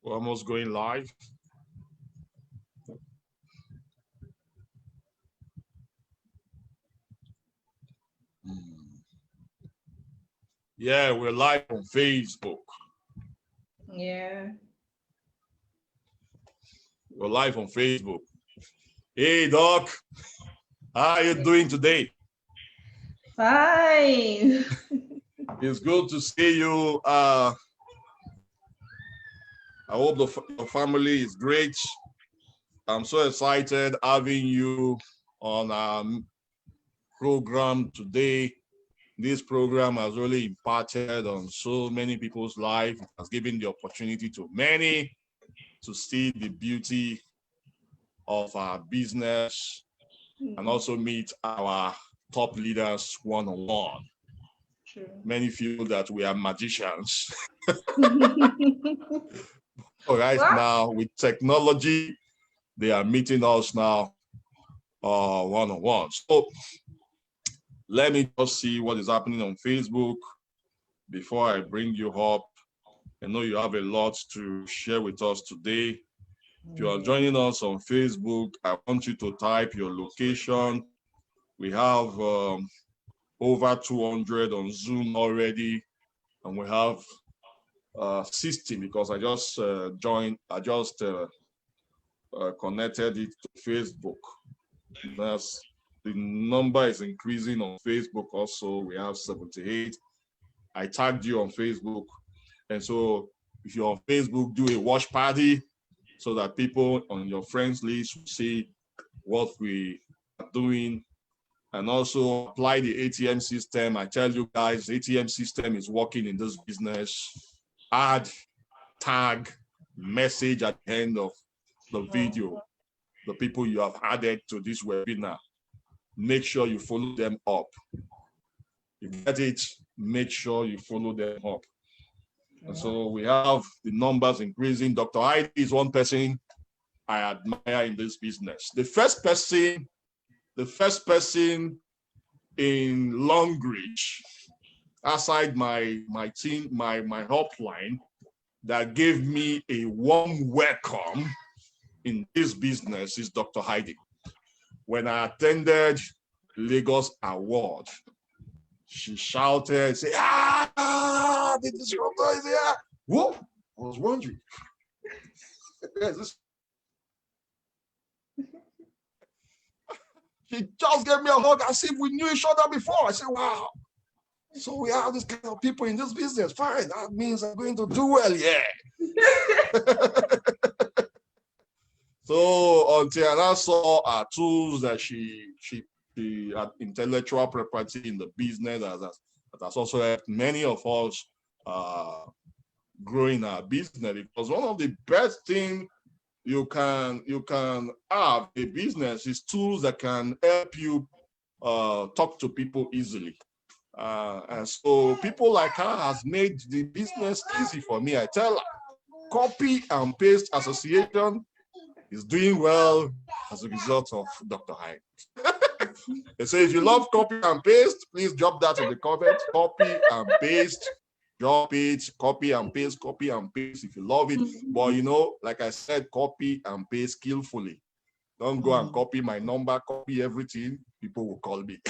We're almost going live. Yeah, we're live on Facebook. Yeah. We're live on Facebook. Hey, Doc. How are you doing today? Fine. It's good to see you. I hope your family is great. I'm so excited having you on our program today. This program has really impacted on so many people's lives. It has given the opportunity to many to see the beauty of our business and also meet our top leaders one-on-one. True. Many feel that we are magicians. What? Right now, with technology, they are meeting us now one-on-one. So let me just see what is happening on Facebook before I bring you up. I know you have a lot to share with us today. If you are joining us on Facebook, I want you to type your location. We have over 200 on Zoom already, and we have 60 because I just connected it to Facebook. The number is increasing on Facebook also. We have 78. I tagged you on Facebook. And so if you're on Facebook, do a watch party so that people on your friends list will see what we are doing. And also apply the ATM system. I tell you guys, the ATM system is working in this business. Add, tag, message at the end of the video, the people you have added to this webinar. Make sure you follow them up. You get it? Make sure you follow them up. And so we have the numbers increasing. Dr. Heidi is one person I admire in this business. The first person in Longreach, aside my team, my upline, that gave me a warm welcome in this business is Dr. Heidi. When I attended Lagos Award, she shouted, say, the disruptor is here. Whoa, I was wondering. She just gave me a hug as if we knew each other before. I said, wow. So we have this kind of people in this business. Fine, that means I'm going to do well, yeah. So until I saw our tools that she had intellectual property in the business that has also helped many of us grow in our business, because one of the best things you can have a business is tools that can help you talk to people easily. And so people like her has made the business easy for me. I tell her, Copy and Paste Association is doing well as a result of Dr. Hyde. They say if you love copy and paste, please drop that in the comments. Copy and paste, drop it, copy and paste if you love it. But you know, like I said, copy and paste skillfully. Don't go and copy my number, copy everything, people will call me.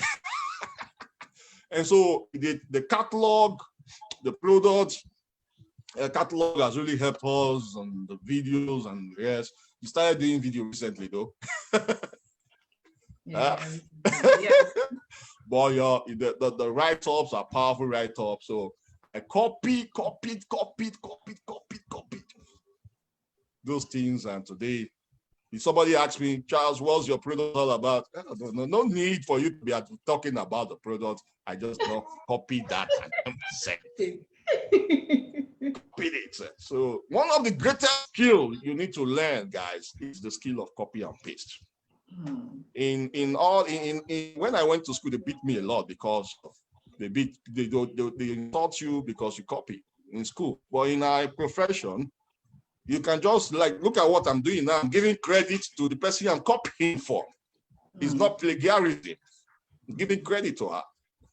And so the catalog, the product, catalog has really helped us on the videos and yes. You started doing video recently though. Yeah. But the write-ups are powerful write-ups. So I copied those things. And today, if somebody asks me, Charles, what's your product all about? No need for you to be talking about the product. I just copy that and send it. Copied it. So one of the greatest skills you need to learn, guys, is the skill of copy and paste. When I went to school, they beat me a lot because they taught you because you copy in school. But in our profession, you can just like look at what I'm doing now. I'm giving credit to the person I'm copying for. It's not plagiarism. I'm giving credit to her.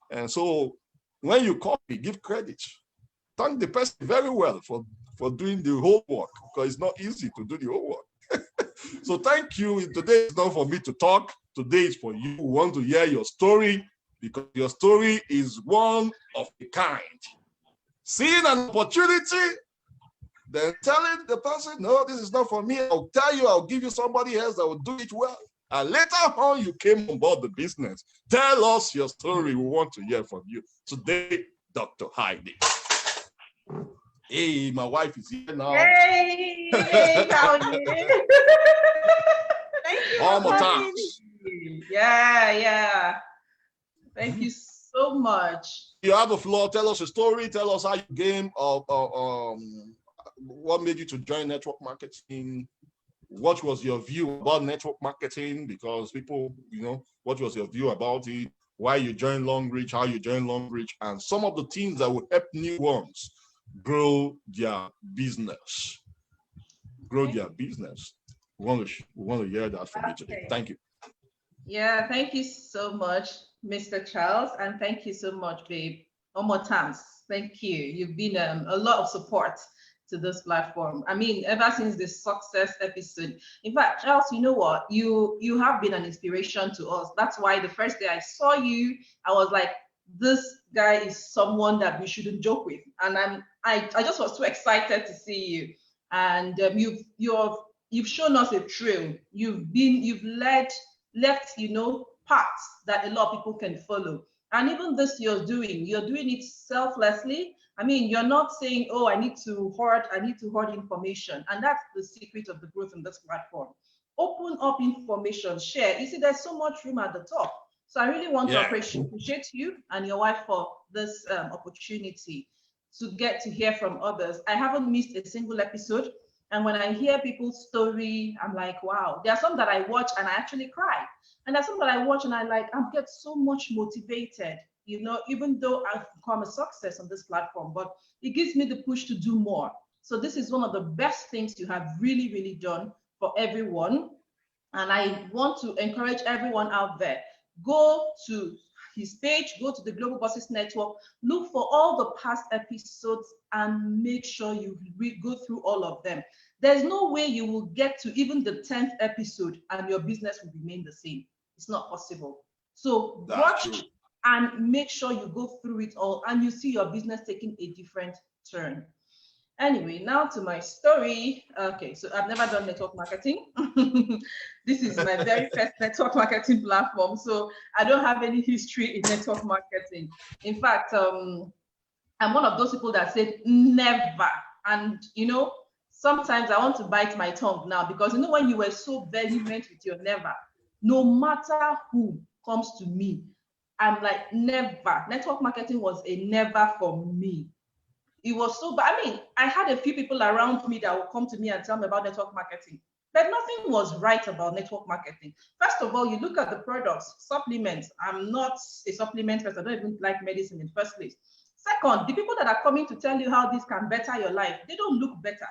And so when you copy, give credit. Thank the person very well for for doing the homework, because it's not easy to do the homework. So thank you. Today is not for me to talk. Today is for you who want to hear your story, because your story is one of a kind. Seeing an opportunity, then telling the person, no, this is not for me. I'll tell you, I'll give you somebody else that will do it well. And later on, you came on board the business. Tell us your story. We want to hear from you. Today, Dr. Heidi. Hey, my wife is here now. Hey, how are you? Thank you All for more having times. me. Yeah. Thank you so much. You have the floor. Tell us a story. Tell us how you came. What made you to join network marketing? What was your view about network marketing? Because people, what was your view about it? Why you joined Long Reach? How you joined Long Reach? And some of the things that will help new ones grow their business. Grow their business. We want to hear that from you today. Thank you. Yeah, thank you so much, Mr. Charles, and thank you so much, babe. One more times, thank you. You've been a lot of support to this platform. I mean, ever since the success episode. In fact, Charles, you know what? You have been an inspiration to us. That's why the first day I saw you, I was like, this guy is someone that we shouldn't joke with. And I just was so excited to see you. And you've shown us a trail. You've left, paths that a lot of people can follow. And even this you're doing it selflessly. I mean, you're not saying, oh, I need to hoard information. And that's the secret of the growth in this platform. Open up information, share. You see, there's so much room at the top. So I really want to appreciate you and your wife for this opportunity to get to hear from others. I haven't missed a single episode. And when I hear people's story, I'm like, wow. There are some that I watch and I actually cry. And there's some that I watch and I get so much motivated, even though I've become a success on this platform, but it gives me the push to do more. So this is one of the best things you have really, really done for everyone. And I want to encourage everyone out there, go to his page, go to the Global Bosses Network, look for all the past episodes and make sure you go through all of them. There's no way you will get to even the 10th episode and your business will remain the same. It's not possible. So watch and make sure you go through it all and you see your business taking a different turn. Anyway, now to my story. Okay, so I've never done network marketing. This is my very first network marketing platform. So I don't have any history in network marketing. In fact, I'm one of those people that said never. And, sometimes I want to bite my tongue now because, when you were so vehement with your never, no matter who comes to me, I'm like, never. Network marketing was a never for me. It was so bad. I mean, I had a few people around me that would come to me and tell me about network marketing, but nothing was right about network marketing. First of all, you look at the products, supplements. I'm not a supplement person. I don't even like medicine in the first place. Second, the people that are coming to tell you how this can better your life, they don't look better.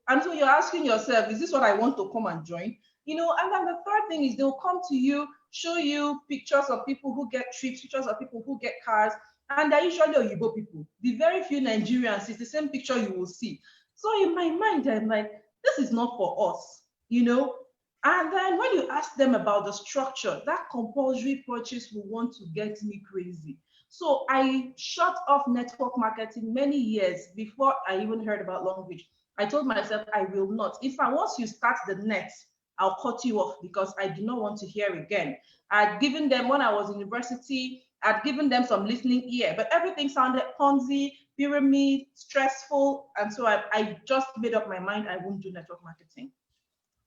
And so you're asking yourself, is this what I want to come and join? And then the third thing is they'll come to you, show you pictures of people who get trips, pictures of people who get cars, and they're usually Oyibo people. The very few Nigerians, it's the same picture you will see. So in my mind, I'm like, this is not for us, And then when you ask them about the structure, that compulsory purchase will want to get me crazy. So I shut off network marketing many years before I even heard about Long Reach. I told myself I will not. Once you start the net, I'll cut you off because I do not want to hear again. I'd given them, when I was in university, I'd given them some listening ear, but everything sounded Ponzi, pyramid, stressful. And so I just made up my mind I won't do network marketing.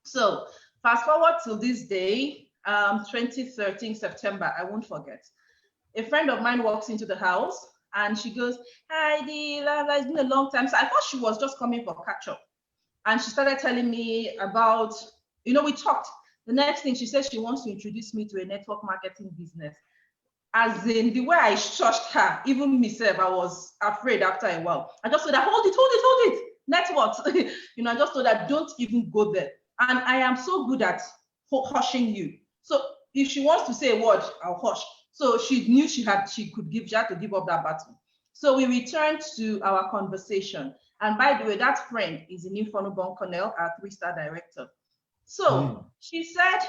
So fast forward to this day, 2013, September, I won't forget. A friend of mine walks into the house and she goes, Heidi, it's been a long time. So I thought she was just coming for catch up. And she started telling me about, we talked. The next thing she said, she wants to introduce me to a network marketing business. As in the way I shushed her, even myself, I was afraid after a while. I just told her, hold it. Network. I just told her, don't even go there. And I am so good at hushing you. So if she wants to say a word, I'll hush. So she knew she had to give up that battle. So we returned to our conversation. And by the way, that friend is in Infonobon Cornell, our 3-star director. So she said,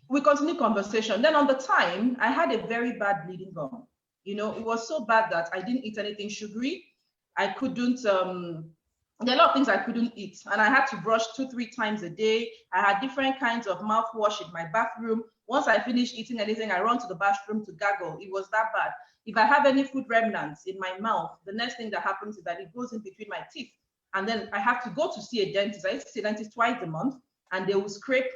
we continued conversation. Then on the time, I had a very bad bleeding gum. You know, it was so bad that I didn't eat anything sugary. I couldn't, there are a lot of things I couldn't eat. And I had to brush 2-3 times a day. I had different kinds of mouthwash in my bathroom. Once I finished eating anything, I run to the bathroom to gargle. It was that bad. If I have any food remnants in my mouth, the next thing that happens is that it goes in between my teeth. And then I have to go to see a dentist. I used to see a dentist twice a month, and they will scrape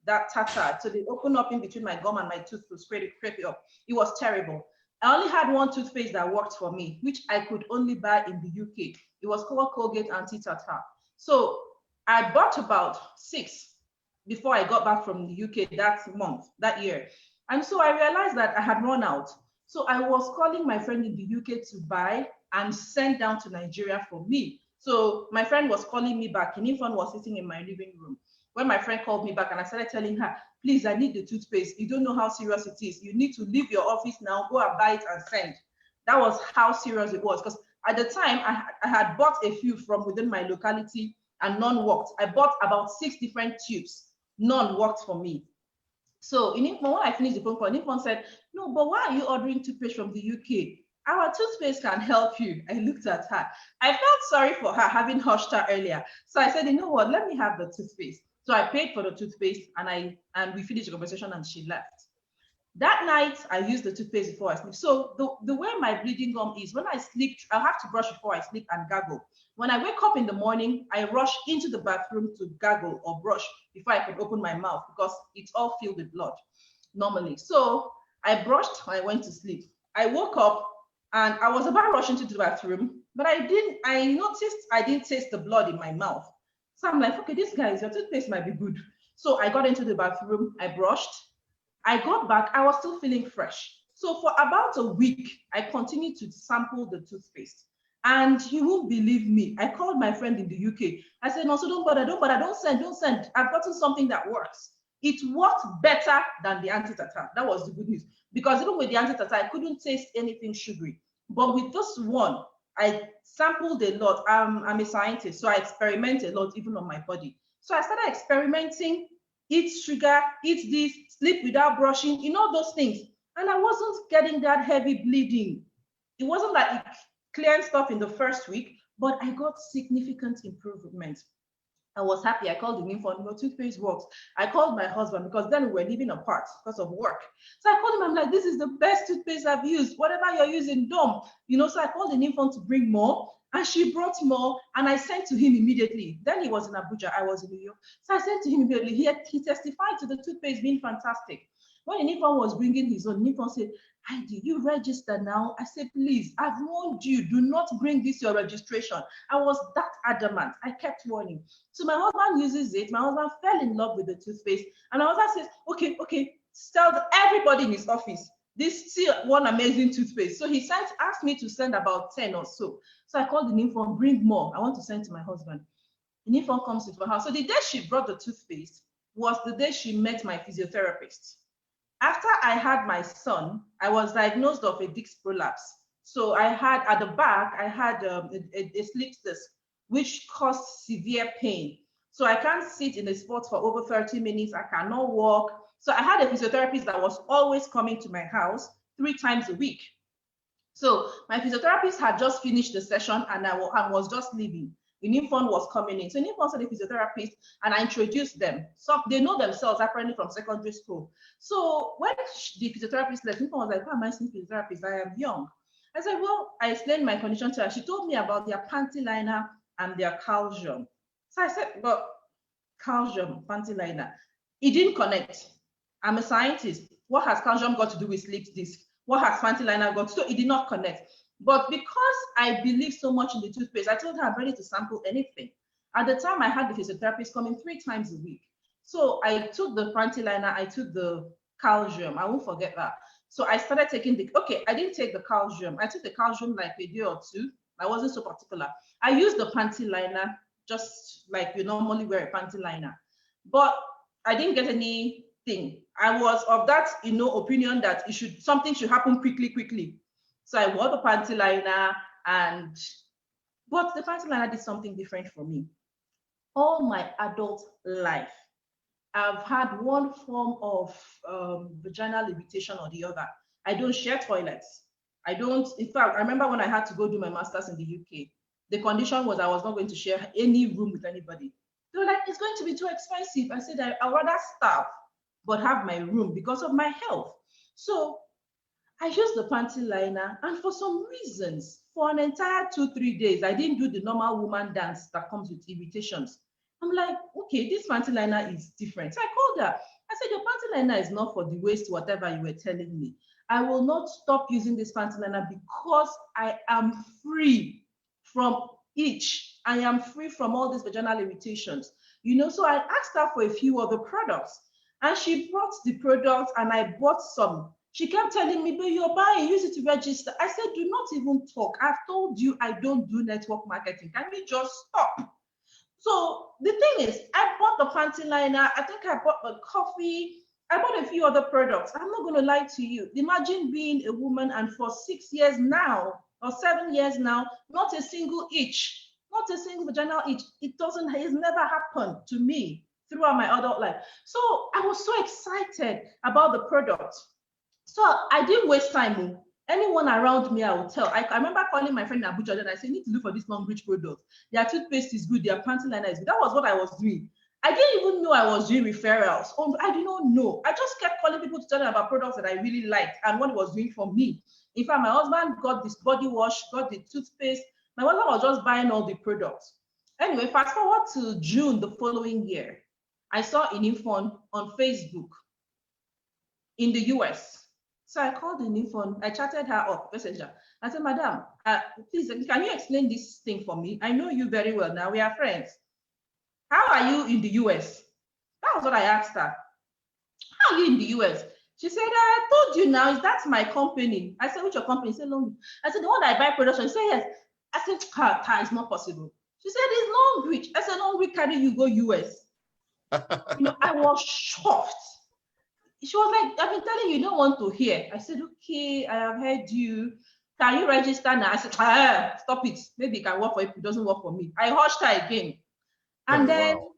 that tartar. So they open up in between my gum and my tooth to scrape it up. It was terrible. I only had one toothpaste that worked for me, which I could only buy in the UK. It was called Colgate Anti-Tartar. So I bought about 6 before I got back from the UK that year. And so I realized that I had run out. So I was calling my friend in the UK to buy and send down to Nigeria for me. So my friend was calling me back. Inifon was sitting in my living room. When my friend called me back and I started telling her, please, I need the toothpaste. You don't know how serious it is. You need to leave your office now, go and buy it and send. That was how serious it was. Because at the time, I had bought a few from within my locality and none worked. I bought about 6 different tubes. None worked for me. So when I finished the phone call, Inifon said, no, but why are you ordering toothpaste from the UK? Our toothpaste can help you. I looked at her. I felt sorry for her having hushed her earlier. So I said, you know what, let me have the toothpaste. So I paid for the toothpaste and we finished the conversation and she left. That night, I used the toothpaste before I sleep. So the way my bleeding gum is, when I sleep, I have to brush before I sleep and gargle. When I wake up in the morning, I rush into the bathroom to gargle or brush before I can open my mouth because it's all filled with blood normally. So I brushed, I went to sleep. I woke up and I was about rushing to the bathroom, but I noticed I didn't taste the blood in my mouth. So I'm like, okay, this guy, your toothpaste might be good. So I got into the bathroom, I brushed. I got back, I was still feeling fresh. So for about a week, I continued to sample the toothpaste. And you won't believe me. I called my friend in the UK. I said, no, so don't bother, don't send. I've gotten something that works. It worked better than the anti-tartar. That was the good news. Because even with the anti-tartar, I couldn't taste anything sugary. But with this one, I sampled a lot. I'm a scientist, so I experiment a lot, even on my body. So I started experimenting, eat sugar, eat this, sleep without brushing, those things. And I wasn't getting that heavy bleeding. It wasn't like it cleared stuff in the first week, but I got significant improvement. I was happy. I called him for toothpaste works. I called my husband because then we were living apart because of work. So I called him. I'm like, this is the best toothpaste I've used. Whatever you're using, dumb. So I called the infant to bring more, and she brought more, and I sent to him immediately. Then he was in Abuja. I was in New York. So I sent to him immediately. He testified to the toothpaste being fantastic. When the infant was bringing his own, the infant said, "Did you register now?" I said, "Please, I've warned you, do not bring this your registration." I was that adamant. I kept warning. So my husband uses it. My husband fell in love with the toothpaste. And my husband says, okay, tell everybody in his office, this still one amazing toothpaste. So he asked me to send about 10 or so. So I called the infant, bring more. I want to send to my husband. The infant comes to my house. So the day she brought the toothpaste was the day she met my physiotherapist. After I had my son, I was diagnosed of a disc prolapse. So I had, at the back, I had a slip disc, which caused severe pain. So I can't sit in a spot for over 30 minutes. I cannot walk. So I had a physiotherapist that was always coming to my house 3 times a week. So my physiotherapist had just finished the session and I was just leaving. The new phone was coming in. So the new phone said the physiotherapist, and I introduced them. So they know themselves apparently from secondary school. So when the physiotherapist left, the new phone was like, "Why am I seeing physiotherapist? I am young." I said, well, I explained my condition to her. She told me about their panty liner and their calcium. So I said, well, calcium, panty liner. It didn't connect. I'm a scientist. What has calcium got to do with slip disc? What has panty liner got to do? So it did not connect. But because I believe so much in the toothpaste, I told her I'm ready to sample anything. At the time, I had the physiotherapist coming 3 times a week. So I took the panty liner, I took the calcium. I won't forget that. So I started taking I didn't take the calcium. I took the calcium like a day or 2. I wasn't so particular. I used the panty liner just like you normally wear a panty liner. But I didn't get anything. I was of that, opinion that something should happen quickly. So I wore the panty liner and But the panty liner did something different for me. All my adult life, I've had one form of vaginal irritation or the other. I don't share toilets. I don't, in fact, I remember when I had to go do my master's in the UK, the condition was I was not going to share any room with anybody. They were like, it's going to be too expensive. I said, I'd rather starve, but have my room because of my health. So I used the panty liner, and for some reasons, for an entire 2, 3 days, I didn't do the normal woman dance that comes with irritations. I'm like, okay, this panty liner is different. So I called her. I said, your panty liner is not for the waist, whatever you were telling me. I will not stop using this panty liner because I am free from itch. I am free from all these vaginal irritations. So I asked her for a few of the products, and she brought the products, and I bought some. She kept telling me, but you're buying, use it to register. I said, do not even talk. I've told you I don't do network marketing. Can we just stop? So the thing is, I bought the panty liner. I think I bought the coffee. I bought a few other products. I'm not going to lie to you. Imagine being a woman and for 6 years now or 7 years now, not a single itch, not a single vaginal itch. It's never happened to me throughout my adult life. So I was so excited about the product. So I didn't waste time. Anyone around me, I will tell. I remember calling my friend in Abuja and I said, you need to look for this long-reach product. Their toothpaste is good, their panty liner is good. That was what I was doing. I didn't even know I was doing referrals. I did not know. I just kept calling people to tell them about products that I really liked and what it was doing for me. In fact, my husband got this body wash, got the toothpaste. My husband was just buying all the products. Anyway, fast forward to June the following year. I saw an info on Facebook in the US. So I called the new phone. I chatted her up, messenger. I said, Madam, please, can you explain this thing for me? I know you very well now. We are friends. How are you in the US? That was what I asked her. How are you in the US? She said, I told you now, that's my company. I said, which your company? She said, Long. I said, the one that I buy production. She said, yes. I said, it's not possible. She said, it's Long Reach. I said, Long Reach carry you go US. I was shocked. She was like, I've been telling you, don't want to hear. I said, okay, I have heard you. Can you register now? I said, stop it. Maybe it can work for you. It doesn't work for me. I hushed her again. And then wow.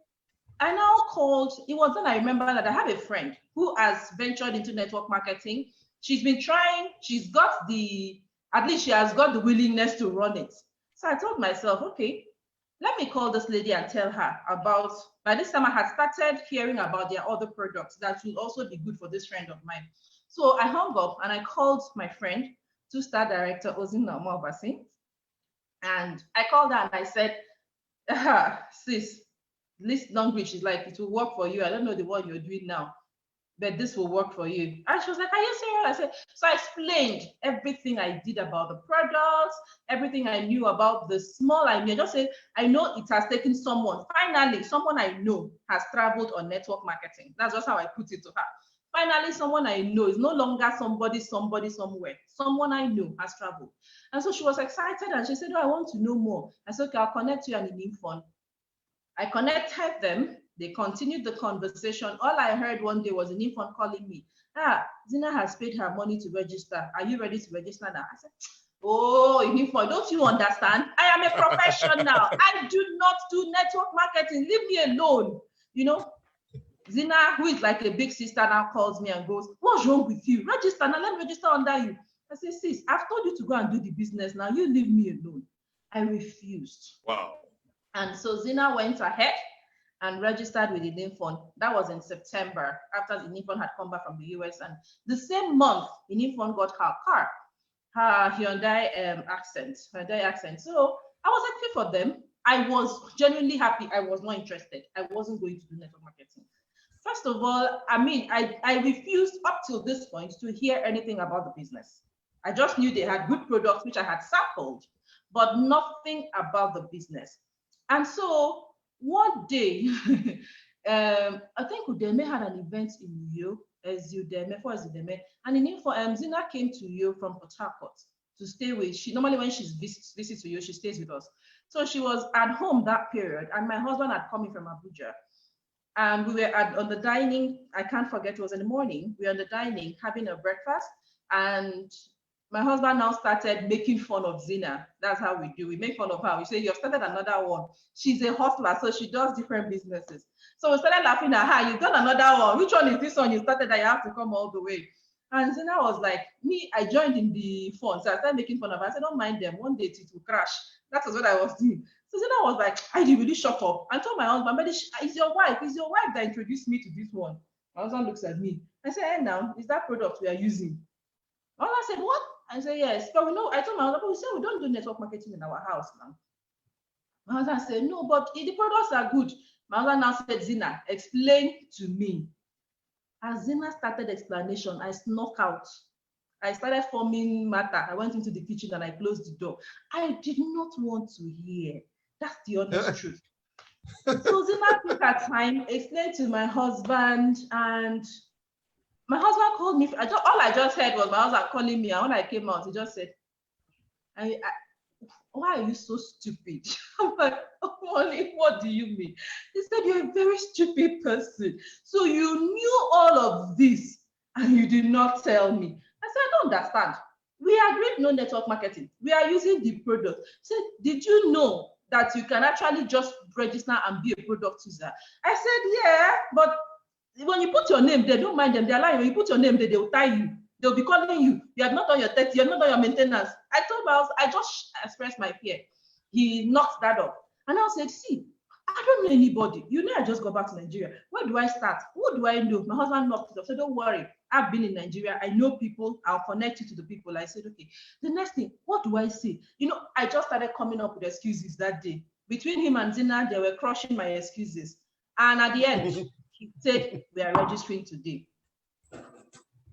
I now called. It was then I remember that I have a friend who has ventured into network marketing. She's been trying. At least she has got the willingness to run it. So I told myself, okay, let me call this lady and tell her about, by this time I had started hearing about their other products that will also be good for this friend of mine. So I hung up and I called my friend, two-star director, Ozina Omobasi. And I called her and I said, sis, this Long Reach is like, it will work for you. I don't know the one you're doing now, but this will work for you. And she was like, are you serious? I said, so I explained everything I did about the products, everything I knew about the small idea. I just said, I know it has taken someone, finally, someone I know has traveled on network marketing. That's just how I put it to her. Finally, someone I know is no longer somebody somewhere. Someone I know has traveled. And so she was excited and she said, oh, I want to know more. I said, okay, I'll connect you and an info. I connected them. They continued the conversation. All I heard one day was an infant calling me. Zina has paid her money to register. Are you ready to register now? I said, oh, infant, don't you understand? I am a professional. I do not do network marketing. Leave me alone. Zina, who is like a big sister, now calls me and goes, what's wrong with you? Register now. Let me register under you. I said, sis, I've told you to go and do the business. Now you leave me alone. I refused. Wow. And so Zina went ahead and registered with the Infon. That was in September, after the Infon had come back from the US. And the same month, the Infon got her car, her Hyundai accent. So I was happy for them. I was genuinely happy. I was not interested. I wasn't going to do network marketing. First of all, I refused up till this point to hear anything about the business. I just knew they had good products, which I had sampled, but nothing about the business. And so one day, I think Udeme had an event in Uyo, and in Zina came to Uyo from Port Harcourt to stay with. She normally, when she visits Uyo, she stays with us. So she was at home that period, and my husband had come in from Abuja. And we were on the dining, I can't forget, it was in the morning. We were on the dining having a breakfast, and my husband now started making fun of Zina. That's how we do. We make fun of her. We say, you've started another one. She's a hustler, so she does different businesses. So we started laughing at her. You've done another one. Which one is this one you started that you have to come all the way? And Zina was like, me, I joined in the fun. So I started making fun of her. I said, don't mind them. One day it will crash. That was what I was doing. So Zina was like, I did really shut up. I told my husband, but it's your wife. It's your wife that introduced me to this one. My husband looks at me. I said, hey, now, is that product we are using? My husband said, what? I said, yes. But we know, I told my husband, but we said we don't do network marketing in our house now. My husband said, no, but the products are good. My husband now said, Zina, explain to me. As Zina started explanation, I snuck out. I started forming matter. I went into the kitchen and I closed the door. I did not want to hear. That's the honest truth. So Zina took her time, explained to my husband, and my husband called me. All I just heard was my husband calling me. And when I came out, he just said, why are you so stupid? I'm like, oh, Molly, what do you mean? He said, you're a very stupid person. So you knew all of this and you did not tell me. I said, I don't understand. We agreed no network marketing. We are using the product. He said, did you know that you can actually just register and be a product user? I said, yeah, but when you put your name there, don't mind them, they're lying. When you put your name there, they will tie you. They'll be calling you. You have not done your test, you have not done your maintenance. I told him, I just expressed my fear. He knocked that up. And I said, see, I don't know anybody. You know, I just got back to Nigeria. Where do I start? Who do I know? My husband knocked it up. So don't worry. I've been in Nigeria. I know people. I'll connect you to the people. I said, okay. The next thing, what do I say? You know, I just started coming up with excuses that day. Between him and Zina, they were crushing my excuses. And at the end, he said, we are registering today.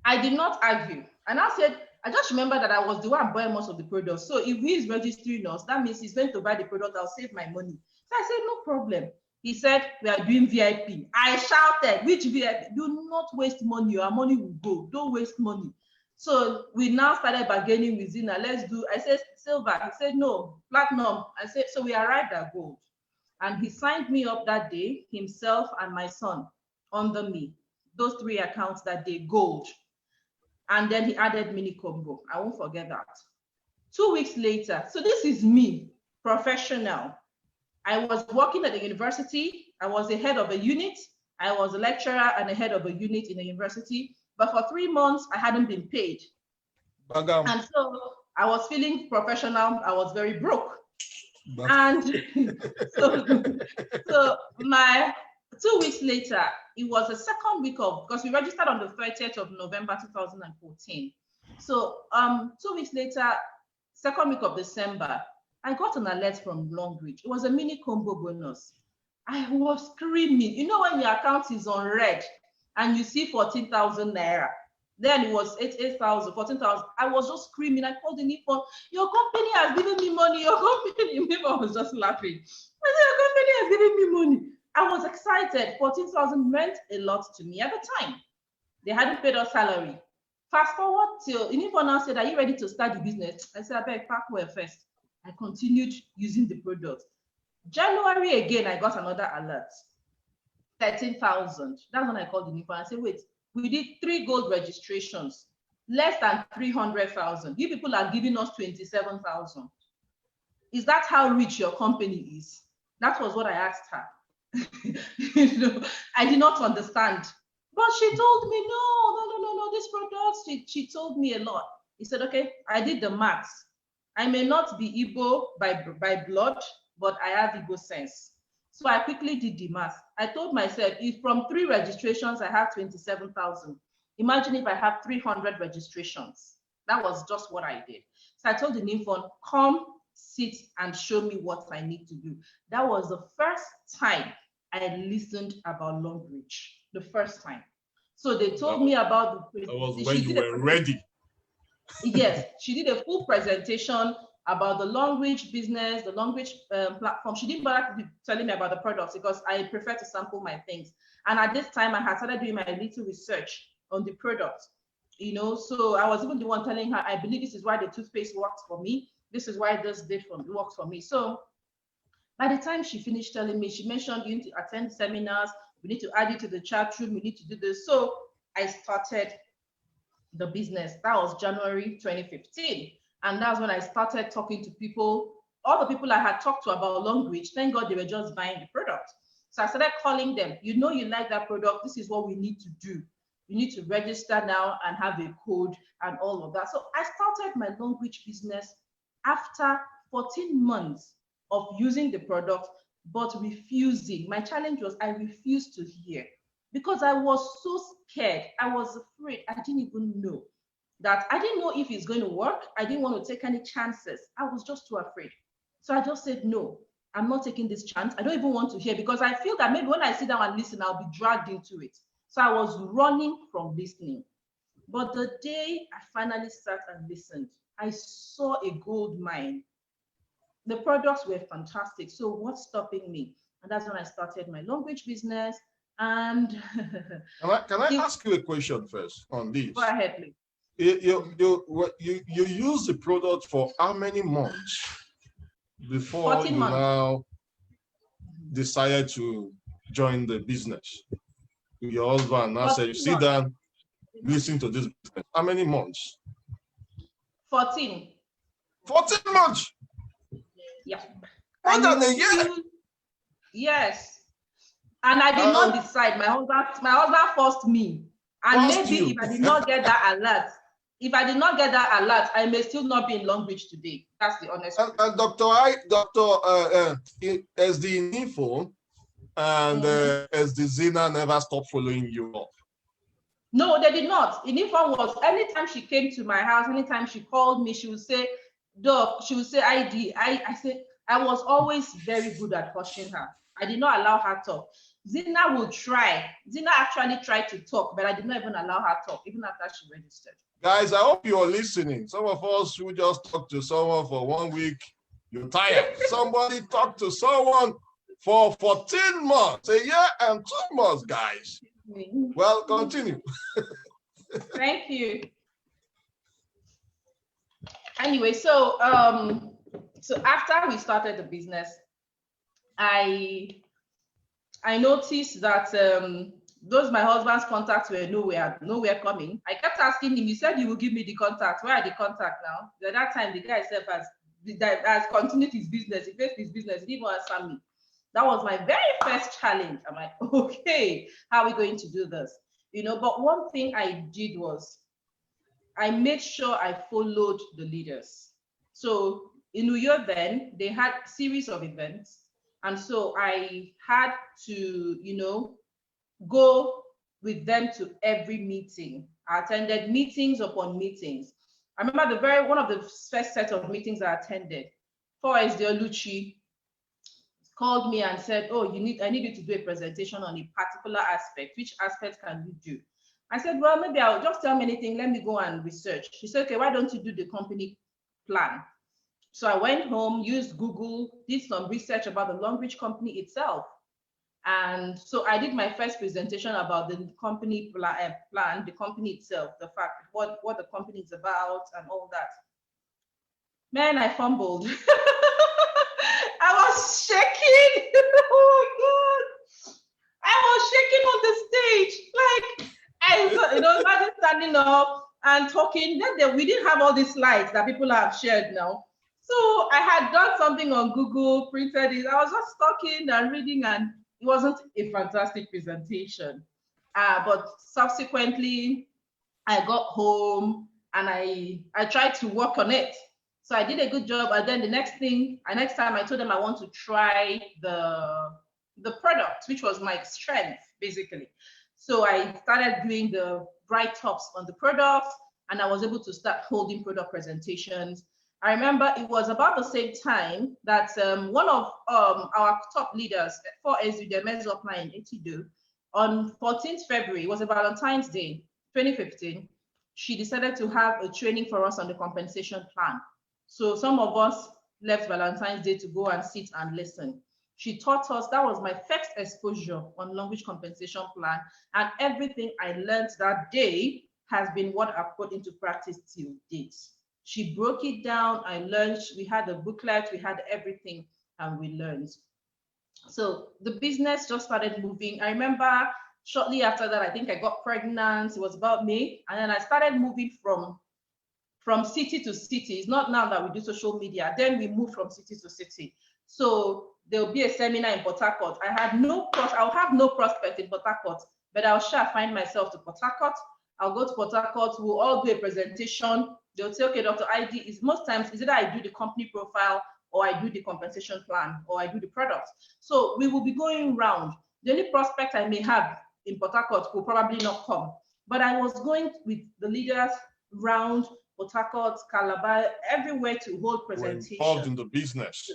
I did not argue. And I said, I just remember that I was the one buying most of the products. So if he is registering us, that means he's going to buy the product. I'll save my money. So I said, no problem. He said, we are doing VIP. I shouted, which VIP? Do not waste money. Your money will go. Don't waste money. So we now started bargaining with Zina. Let's do, I said, silver. He said, no, platinum. I said, so we arrived at gold. And he signed me up that day, himself and my son, under me. Those 3 accounts that day, gold. And then he added mini combo. I won't forget that. 2 weeks later, so this is me, professional. I was working at the university. I was the head of a unit. I was a lecturer and a head of a unit in the university. But for 3 months, I hadn't been paid. And so I was feeling professional. I was very broke. And so my 2 weeks later, it was the second week of, because we registered on the 30th of November 2014. So 2 weeks later, second week of December, I got an alert from Longreach. It was a mini combo bonus. I was screaming. You know when your account is on red and you see 14,000 naira, then it was 8,000, 14,000. I was just screaming. I called the Nippon. Your company has given me money. Your company. Nippon was just laughing. I said, your company has given me money. I was excited. 14,000 meant a lot to me at the time. They hadn't paid us salary. Fast forward till Nippon now said, are you ready to start the business? I said, I beg, pack well first. I continued using the product. January again, I got another alert. 13,000. That's when I called the Nippon. I said, wait, we did 3 gold registrations, less than 300,000. You people are giving us 27,000. Is that how rich your company is? That was what I asked her. You know, I did not understand. But she told me, no, this product, she told me a lot. He said, okay, I did the maths. I may not be Igbo by blood, but I have Igbo sense. So I quickly did the math. I told myself, if from 3 registrations, I have 27,000. Imagine if I have 300 registrations. That was just what I did. So I told the Nymphon, come sit and show me what I need to do. That was the first time I listened about Longreach, the first time. So they told me about the. That was when you were ready. Yes, she did a full presentation about the Longreach business, the Longreach platform. She didn't bother telling me about the products because I prefer to sample my things. And at this time, I had started doing my little research on the product, you know. So I was even the one telling her, I believe this is why the toothpaste works for me. This is why this works for me. So by the time she finished telling me, she mentioned you need to attend seminars, we need to add you to the chat room, we need to do this. So I started the business. That was January 2015. And that's when I started talking to people. All the people I had talked to about Long Reach, thank God they were just buying the product. So I started calling them. You know, you like that product. This is what we need to do. You need to register now and have a code and all of that. So I started my Long Reach business after 14 months of using the product, but refusing. My challenge was I refused to hear because I was so scared. I was afraid. I didn't even know that. I didn't know if it's going to work. I didn't want to take any chances. I was just too afraid. So I just said, no, I'm not taking this chance. I don't even want to hear because I feel that maybe when I sit down and listen, I'll be dragged into it. So I was running from listening. But the day I finally sat and listened, I saw a gold mine. The products were fantastic. So what's stopping me? And that's when I started my Long Reach business. And can I ask you a question first on this? Go ahead, please. You use the product for how many months before 14 you months. now decided to join the business? Your husband now said, sit down, listen to this business. How many months? 14. 14 months? Yeah. More than a year? Yes. And I did not decide. My husband forced me. And maybe if I did not get that alert, I may still not be in Long Beach today. That's the honest truth. And as the info and as the Zina never stopped following you up. No, they did not. Inifon was, anytime she came to my house, anytime she called me, she would say, Doc, she would say ID. I said, I was always very good at pushing her. I did not allow her to talk. Zina would try. Zina actually tried to talk, but I did not even allow her to talk, even after she registered. Guys, I hope you're listening. Some of us who just talked to someone for 1 week, you're tired. Somebody talked to someone for 14 months, a year and 2 months, guys. Well, continue. Thank you. Anyway, so after we started the business, I noticed that those my husband's contacts were nowhere coming. I kept asking him. He said he will give me the contacts. Where are the contacts now? At that time, the guy himself has continued his business. He faced his business. He didn't answer me. That was my very first challenge. I'm like, okay, how are we going to do this? You know, but one thing I did was I made sure I followed the leaders. So in New York then, they had a series of events. And so I had to, you know, go with them to every meeting. I attended meetings upon meetings. I remember one of the first set of meetings I attended, Forrest Deolucci called me and said, oh, I need you to do a presentation on a particular aspect. Which aspect can you do? I said, well, maybe I'll just tell me anything. Let me go and research. She said, okay, why don't you do the company plan? So I went home, used Google, did some research about the Long Beach company itself. And so I did my first presentation about the company plan, the company itself, the fact, what the company is about and all that. Man, I fumbled. I was shaking. Oh my God. I was shaking on the stage. Like, imagine standing up and talking. Then we didn't have all these slides that people have shared now. So I had done something on Google, printed it. I was just talking and reading, and it wasn't a fantastic presentation. But subsequently, I got home and I tried to work on it. So I did a good job. And then the next time I told them I want to try the product, which was my strength, basically. So I started doing the write-ups on the product, and I was able to start holding product presentations. I remember it was about the same time that one of our top leaders for SUDMS Upline Etido, on 14th February, it was a Valentine's Day, 2015, she decided to have a training for us on the compensation plan. So some of us left Valentine's Day to go and sit and listen. She taught us. That was my first exposure on Long Beach compensation plan, and everything I learned that day has been what I've put into practice till date. She broke it down. I learned. We had a booklet. We had everything, and we learned. So the business just started moving. I remember Shortly after that, I think I got pregnant. It was about May. And then I started moving from city to city. It's not now that we do social media. Then we moved from city to city. So there'll be a seminar in Port Harcourt. I'll have no prospect in Port Harcourt, but I'll find myself to Port Harcourt. I'll go to Port Harcourt. We'll all do a presentation. They'll say, okay, Dr. ID, is most times is either I do the company profile or I do the compensation plan or I do the product. So we will be going round. The only prospect I may have in Port Harcourt will probably not come. But I was going with the leaders round Port Harcourt, Calabar, everywhere to hold presentations. Involved in the business.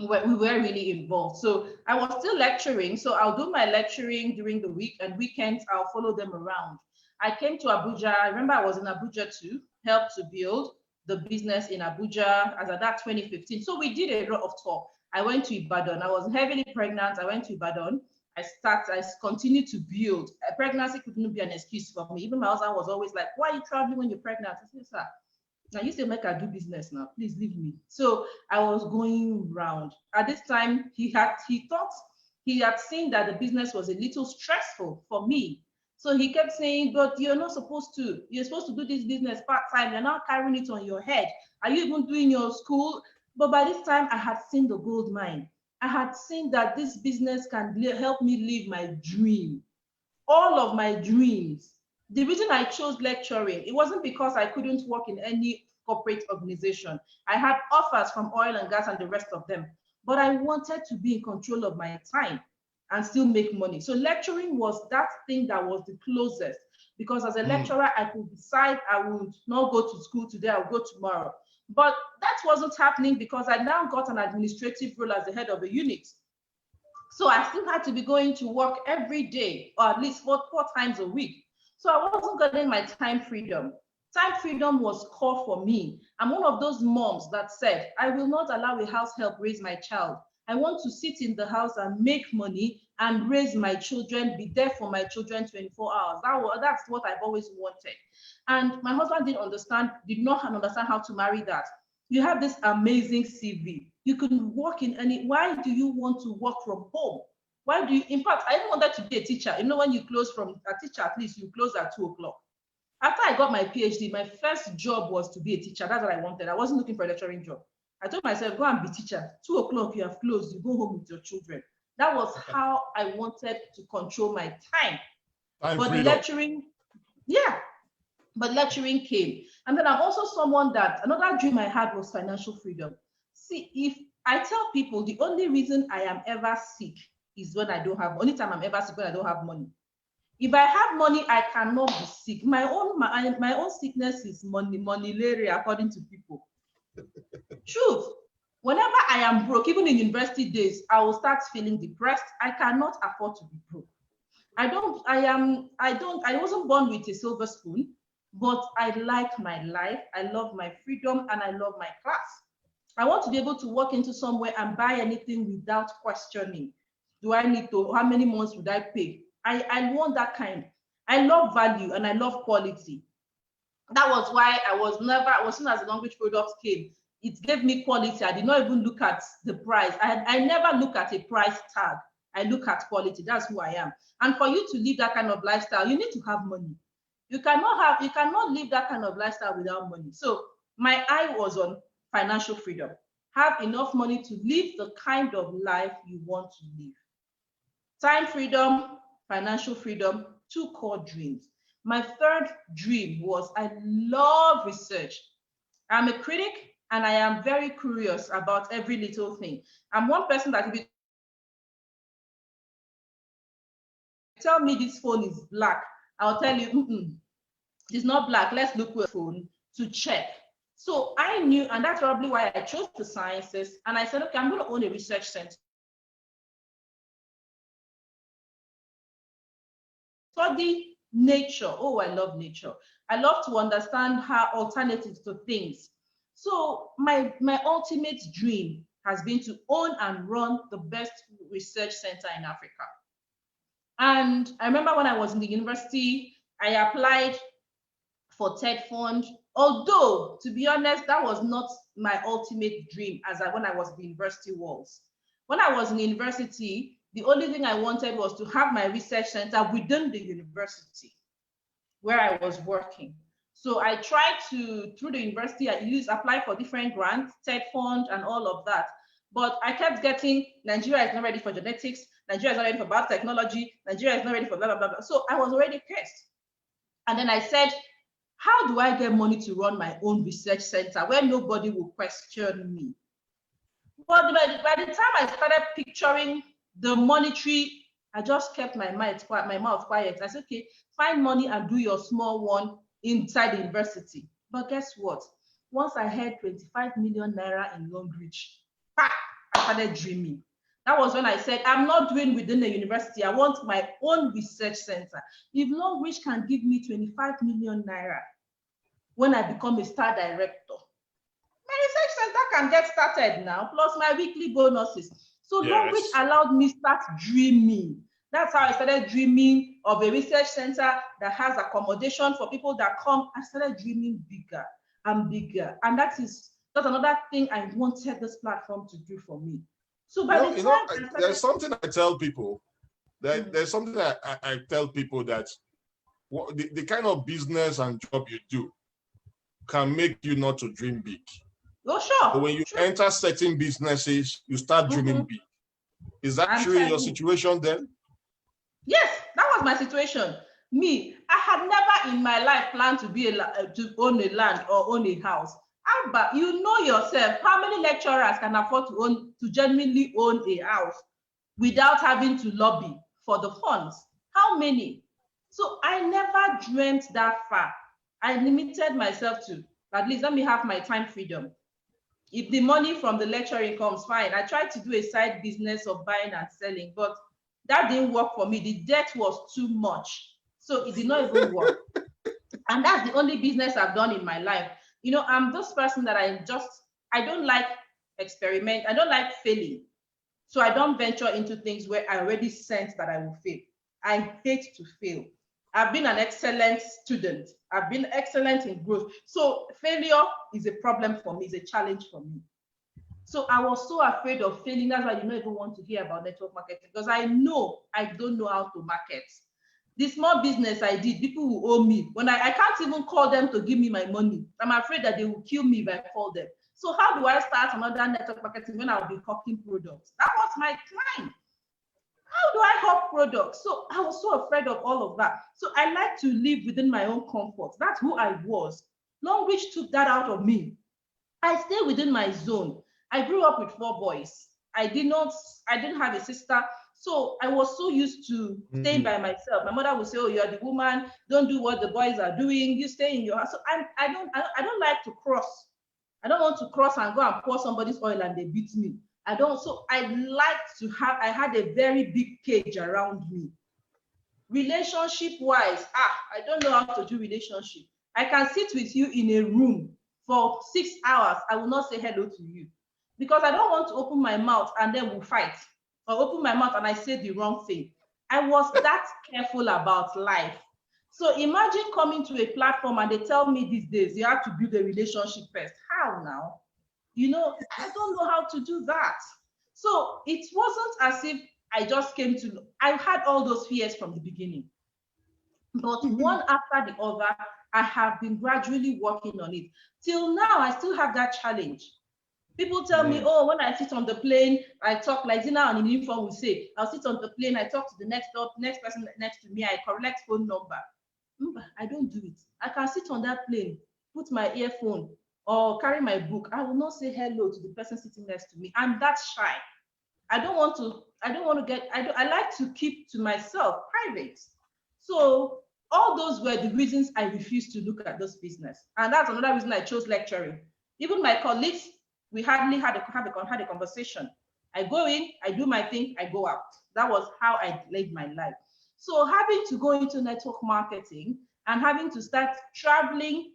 We were really involved. So I was still lecturing. So I'll do my lecturing during the week, and weekends I'll follow them around. I came to Abuja. I remember I was in Abuja too, helped to build the business in Abuja as of that 2015. So we did a lot of talk. I went to Ibadan. I was heavily pregnant. I went to Ibadan. I continued to build. Pregnancy couldn't be an excuse for me. Even my husband was always like, why are you traveling when you're pregnant? I said, sir, now you say make I do business now. Please leave me. So I was going round. At this time, he thought he had seen that the business was a little stressful for me. So he kept saying, but you're not supposed to. You're supposed to do this business part-time. You're not carrying it on your head. Are you even doing your school? But by this time, I had seen the gold mine. I had seen that this business can help me live my dream, all of my dreams. The reason I chose lecturing, it wasn't because I couldn't work in any corporate organization. I had offers from oil and gas and the rest of them, but I wanted to be in control of my time and still make money. So lecturing was that thing that was the closest, because as a lecturer, I could decide I would not go to school today, I'll go tomorrow. But that wasn't happening because I now got an administrative role as the head of a unit. So I still had to be going to work every day, or at least four times a week. So I wasn't getting my time freedom. Time freedom was core for me. I'm one of those moms that said, I will not allow a house help raise my child. I want to sit in the house and make money and raise my children, be there for my children 24 hours. That's what I've always wanted. And my husband did not understand how to marry that. You have this amazing CV. You can work in any, why do you want to work from home? Why do you, in fact, I even wanted to be a teacher. You know, when you close from a teacher, at least you close at 2 o'clock. After I got my PhD, my first job was to be a teacher. That's what I wanted. I wasn't looking for a lecturing job. I told myself, go and be teacher. 2 o'clock, you have closed, you go home with your children. That was how I wanted to control my time. But the lecturing, but lecturing came. And then I'm also someone that, another dream I had was financial freedom. See, if I tell people the only reason I am ever sick is when I don't have, only time I'm ever sick when I don't have money. If I have money, I cannot be sick. My own sickness is money-laria, according to people. Truth. Whenever I am broke, even in university days, I will start feeling depressed. I cannot afford to be broke. I wasn't born with a silver spoon, but I like my life. I love my freedom and I love my class. I want to be able to walk into somewhere and buy anything without questioning. Do I need to, how many months would I pay? I want that kind. I love value and I love quality. That was why I was never, as soon as the language products came, it gave me quality. I did not even look at the price. I never look at a price tag. I look at quality. That's who I am. And for you to live that kind of lifestyle, you need to have money. You cannot live that kind of lifestyle without money. So my eye was on financial freedom. Have enough money to live the kind of life you want to live. Time freedom, financial freedom, 2 core dreams. My third dream was I love research. I'm a critic and I am very curious about every little thing. I'm one person that if you tell me this phone is black, I'll tell you, it's not black. Let's look at the phone to check. So I knew, and that's probably why I chose the sciences. And I said, okay, I'm going to own a research center. Study nature. Oh, I love nature. I love to understand how alternatives to things. So my ultimate dream has been to own and run the best research center in Africa. And I remember when I was in the university, I applied for TED Fund. Although, to be honest, that was not my ultimate dream when I was in the university walls. When I was in university, The only thing I wanted was to have my research center within the university where I was working. So I tried to, through the university, apply for different grants, TED fund and all of that. But I kept getting, Nigeria is not ready for genetics, Nigeria is not ready for biotechnology, Nigeria is not ready for blah, blah, blah, blah. So I was already pissed. And then I said, how do I get money to run my own research center where nobody will question me? But by the time I started picturing the monetary, I just kept my mouth quiet. I said, okay, find money and do your small one inside the university. But guess what? Once I had 25 million naira in Long Reach, I started dreaming. That was when I said, I'm not doing within the university. I want my own research center. If Long Reach can give me 25 million naira when I become a star director, my research center can get started now, plus my weekly bonuses. So Yes. Long Reach allowed me start dreaming. That's how I started dreaming of a research center that has accommodation for people that come. I started dreaming bigger and bigger. And that's another thing I wanted this platform to do for me. So by the time there's something I tell people, there's something that I tell people that the kind of business and job you do can make you not to dream big. Oh, sure. But when you enter certain businesses, you start dreaming big. Is that true in your situation then? Yes, that was my situation. Me, I had never in my life planned to own a land or own a house. But you know yourself, how many lecturers can afford to genuinely own a house without having to lobby for the funds? How many? So I never dreamt that far. I limited myself to, at least let me have my time freedom. If the money from the lecturing comes, fine. I tried to do a side business of buying and selling, but that didn't work for me. The debt was too much. So it did not even work. And that's the only business I've done in my life. You know, I'm this person that I don't like experiment. I don't like failing. So I don't venture into things where I already sense that I will fail. I hate to fail. I've been an excellent student. I've been excellent in growth. So failure is a problem for me, it's a challenge for me. So I was so afraid of failing. That's why I did not even want to hear about network marketing, because I know I don't know how to market. The small business I did, people will owe me. When I can't even call them to give me my money. I'm afraid that they will kill me if I call them. So how do I start another network marketing when I'll be hawking products? That was my plan. How do I hawk products? So I was so afraid of all of that. So I like to live within my own comfort. That's who I was. Long Reach took that out of me. I stay within my zone. I grew up with 4 boys. I didn't have a sister. So I was so used to staying by myself. My mother would say, oh, you're the woman, don't do what the boys are doing, you stay in your house. So I don't like to cross. I don't want to cross and go and pour somebody's oil and they beat me. I had a very big cage around me. Relationship wise, I don't know how to do relationship. I can sit with you in a room for 6 hours. I will not say hello to you because I don't want to open my mouth and then we'll fight, or open my mouth and I say the wrong thing. I was that careful about life. So imagine coming to a platform and they tell me these days, you have to build a relationship first. How now? You know, I don't know how to do that. So it wasn't as if I just I had all those fears from the beginning. But one after the other, I have been gradually working on it. Till now, I still have that challenge. People tell me, oh, when I sit on the plane, I talk like Zina and in uniform will say, I'll sit on the plane, I talk to the next person next to me, I collect phone number. I don't do it. I can sit on that plane, put my earphone, or carry my book. I will not say hello to the person sitting next to me. I'm that shy. I like to keep to myself, private. So all those were the reasons I refused to look at this business. And that's another reason I chose lecturing. Even my colleagues, we hardly had a conversation. I go in, I do my thing, I go out. That was how I lived my life. So having to go into network marketing and having to start traveling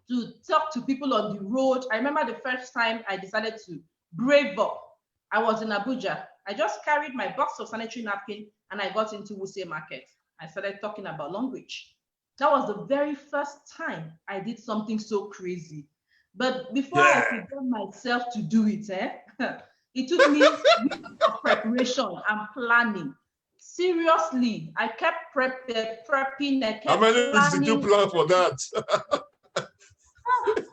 to talk to people on the road. I remember the first time I decided to brave up. I was in Abuja. I just carried my box of sanitary napkin and I got into Wuse Market. I started talking about Long Reach. That was the very first time I did something so crazy. But before I could get myself to do it, It took me weeks of preparation and planning. Seriously, I kept prepping. I kept How many weeks did you plan for that?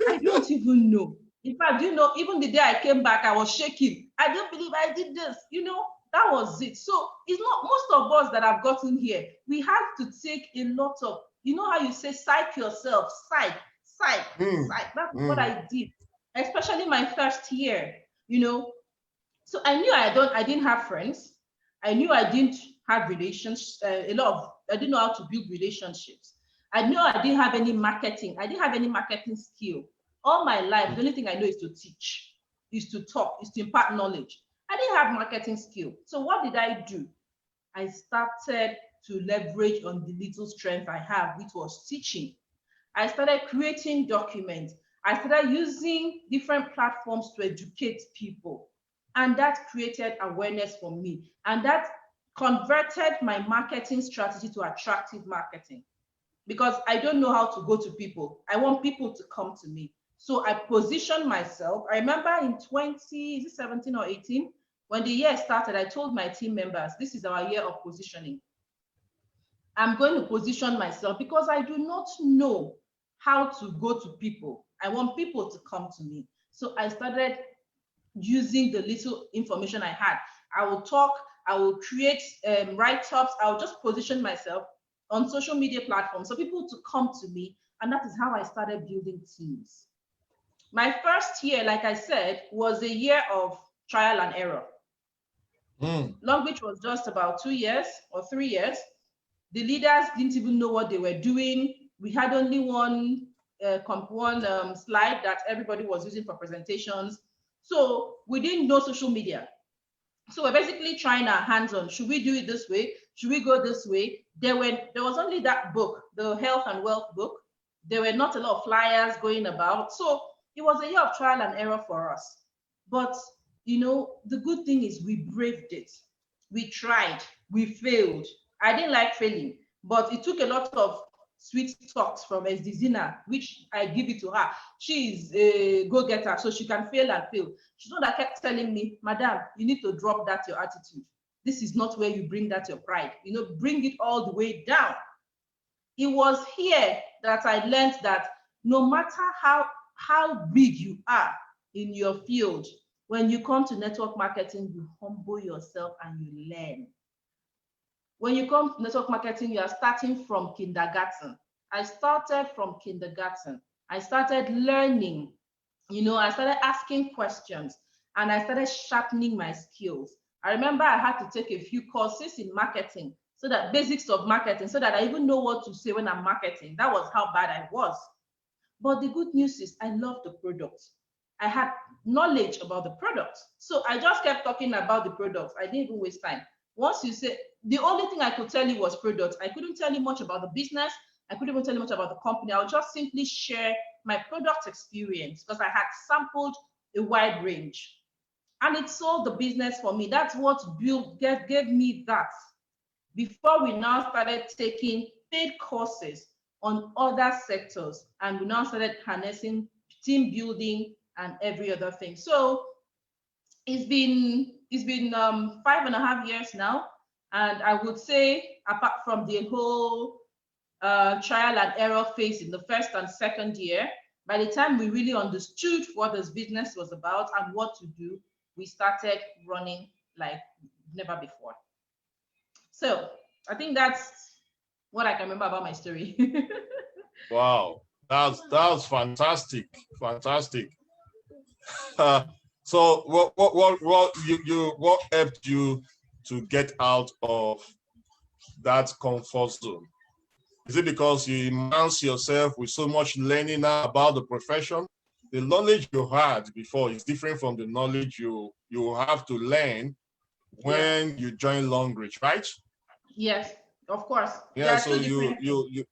I don't even know. In fact, you know, even the day I came back, I was shaking. I don't believe I did this. You know, that was it. So it's not most of us that have gotten here. We have to take a lot of, you know how you say, psych yourself, psych. That's what I did, especially my first year. You know, so I knew I didn't have friends. I knew I didn't have relations. I didn't know how to build relationships. I knew I didn't have any marketing. I didn't have any marketing skill. All my life, the only thing I know is to teach, is to talk, is to impart knowledge. I didn't have marketing skill. So what did I do? I started to leverage on the little strength I have, which was teaching. I started creating documents. I started using different platforms to educate people. And that created awareness for me. And that converted my marketing strategy to attractive marketing. Because I don't know how to go to people. I want people to come to me. So I positioned myself. I remember in 2017 or 18, when the year started, I told my team members, this is our year of positioning. I'm going to position myself because I do not know how to go to people. I want people to come to me. So I started using the little information I had. I will talk, I will create write-ups, I will just position myself on social media platforms so people to come to me. And that is how I started building teams. My first year, like I said, was a year of trial and error. Long Beach was just about 2 years or 3 years. The leaders didn't even know what they were doing. We had only one slide that everybody was using for presentations. So we didn't know social media. So we're basically trying our hands on, should we do it this way? Should we go this way? There was only that book, the Health and Wealth book. There were not a lot of flyers going about. So it was a year of trial and error for us. But you know, the good thing is we braved it. We tried, we failed. I didn't like failing, but it took a lot of sweet talks from Zina, which I give it to her. She is a go-getter, so she can fail and fail. She's the one that kept telling me, Madam, you need to drop that your attitude. This is not where you bring that your pride. You know, bring it all the way down. It was here that I learned that no matter how big you are in your field, when you come to network marketing, you humble yourself and you learn. When you come to network marketing, you are starting from kindergarten. I started from kindergarten. I started learning. You know, I started asking questions and I started sharpening my skills. I remember I had to take a few courses in marketing, so that basics of marketing, so that I even know what to say when I'm marketing. That was how bad I was. But the good news is I love the product. I had knowledge about the product. So I just kept talking about the product. I didn't even waste time. Once you say, the only thing I could tell you was product. I couldn't tell you much about the business. I couldn't even tell you much about the company. I would just simply share my product experience because I had sampled a wide range. And it sold the business for me. That's what gave me that. Before we now started taking paid courses on other sectors, and we now started harnessing team building and every other thing. So it's been 5.5 years now, and I would say, apart from the whole trial and error phase in the first and second year, by the time we really understood what this business was about and what to do, we started running like never before. So I think that's what I can remember about my story. Wow, that's fantastic, fantastic. So what helped you to get out of that comfort zone? Is it because you immerse yourself with so much learning now about the profession? The knowledge you had before is different from the knowledge you have to learn when you join Long Beach, right? Yes, of course. Yeah, so you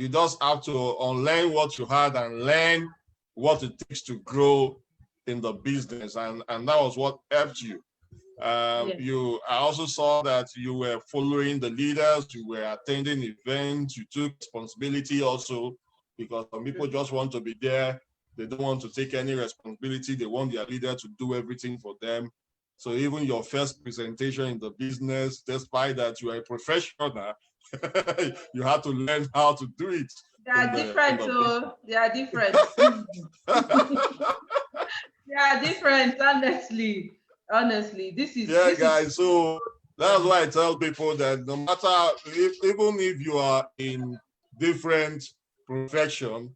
just have to unlearn what you had and learn what it takes to grow in the business, and that was what helped you. I also saw that you were following the leaders, you were attending events, you took responsibility also, because some people just want to be there They don't want to take any responsibility. They want their leader to do everything for them. So even your first presentation in the business, despite that you are a professional, you have to learn how to do it. They are different, so they are different. They are different, honestly. Honestly, this is guys. So that's why I tell people that no matter even if you are in different profession,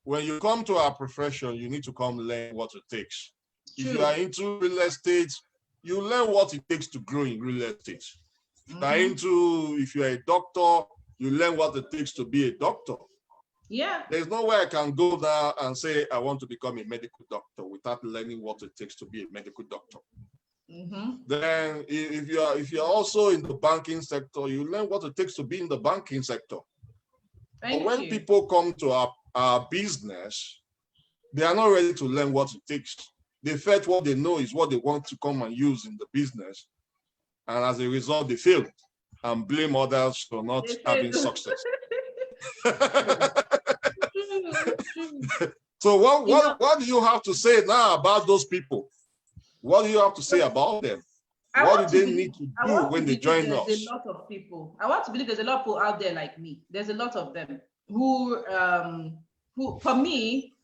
when you come to our profession, you need to come learn what it takes. If you are into real estate, you learn what it takes to grow in real estate. If you're a doctor, you learn what it takes to be a doctor. Yeah. There's no way I can go there and say I want to become a medical doctor without learning what it takes to be a medical doctor. Then if you're also in the banking sector, you learn what it takes to be in the banking sector. But when people come to our business, they are not ready to learn what it takes. They felt what they know is what they want to come and use in the business. And as a result, they fail and blame others for not having success. So what do you have to say now about those people? What do you have to say about them? What do they need to do when they join us? There's a lot of people. I want to believe there's a lot of people out there like me. There's a lot of them who for me,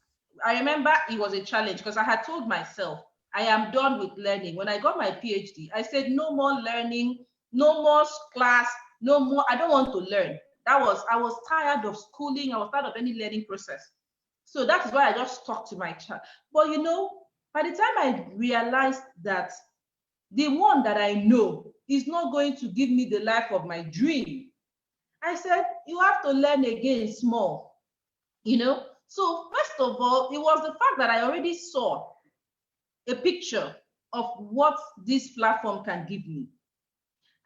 I remember it was a challenge because I had told myself, I am done with learning. When I got my PhD, I said, no more learning, no more class, no more. I don't want to learn. I was tired of schooling. I was tired of any learning process. So that is why I just stuck to my child. But you know, by the time I realized that the one that I know is not going to give me the life of my dream, I said, you have to learn again small, you know? So first of all, it was the fact that I already saw a picture of what this platform can give me.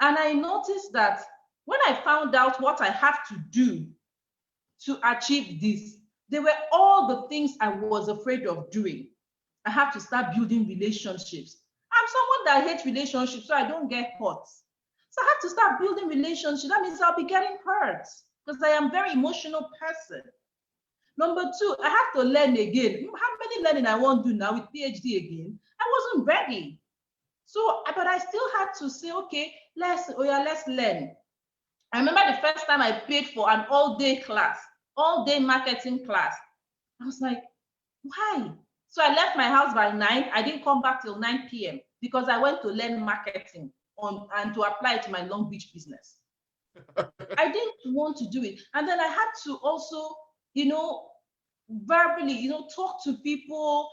And I noticed that when I found out what I have to do to achieve this, they were all the things I was afraid of doing. I have to start building relationships. I'm someone that hates relationships, so I don't get hurt. So I have to start building relationships. That means I'll be getting hurt because I am a very emotional person. Number two, I have to learn again. How many learning I want to do now with PhD again? I wasn't ready. So, but I still had to say, okay, let's learn. I remember the first time I paid for an all-day class, all-day marketing class. I was like, why? So I left my house by 9. I didn't come back till 9 p.m. because I went to learn marketing and to apply it to my Long Beach business. I didn't want to do it. And then I had to also, you know, verbally, you know, talk to people.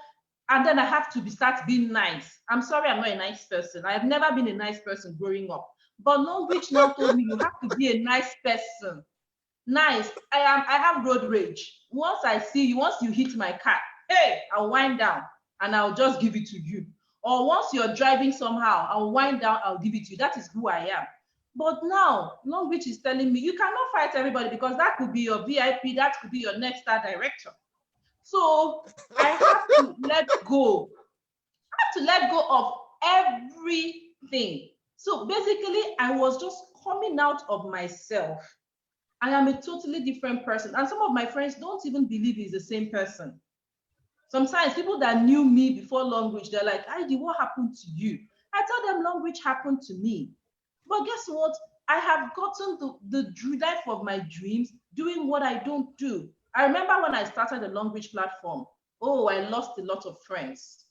And then I have to start being nice. I'm sorry, I'm not a nice person. I have never been a nice person growing up. But Long Beach now told me you have to be a nice person. Nice. I have road rage. Once I see you, once you hit my car, hey, I'll wind down and I'll just give it to you. Or once you're driving somehow, I'll wind down, I'll give it to you. That is who I am. But now, Long Beach is telling me you cannot fight everybody because that could be your VIP, that could be your next star director. So I have to let go. I have to let go of everything. So basically, I was just coming out of myself. I am a totally different person. And some of my friends don't even believe he's the same person. Sometimes people that knew me before Long Beach, they're like, Heidi, what happened to you? I tell them Long Beach happened to me. But guess what? I have gotten the life of my dreams doing what I don't do. I remember when I started the Long Beach platform, oh, I lost a lot of friends.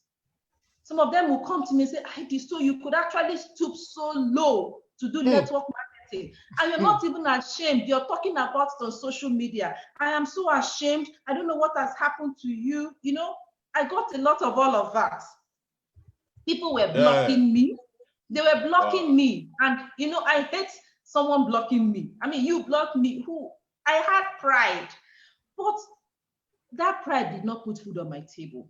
Some of them will come to me and say, Heidi, so you could actually stoop so low to do network marketing. And you're not even ashamed. You're talking about it on social media. I am so ashamed. I don't know what has happened to you. You know, I got a lot of all of that. People were blocking me. They were blocking me. And, you know, I hate someone blocking me. I mean, you blocked me. Who? I had pride. But that pride did not put food on my table.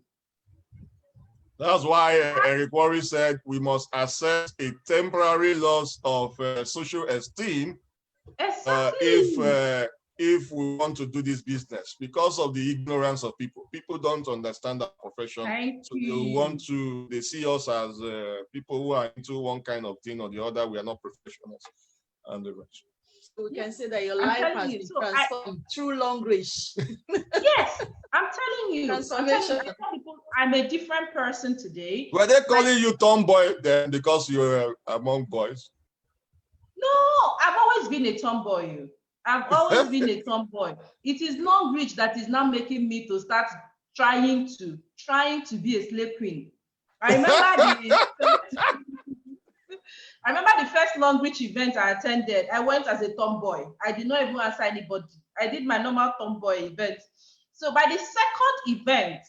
That's why Eric Worre said we must accept a temporary loss of social esteem if we want to do this business because of the ignorance of people. People don't understand our profession. They see us as people who are into one kind of thing or the other. We are not professionals and the rest. we can say that your I'm life telling has you. been So transformed through long reach. yes, I'm telling you. Transformation. I tell people I'm a different person today. Were they calling you tomboy then because you're among boys? No, I've always been a tomboy. I've always been a tomboy. It is long reach that is now making me to start trying to be a slave queen. I remember the first long reach event I attended. I went as a tomboy. I did not even answer anybody. I did my normal tomboy event. So by the second event,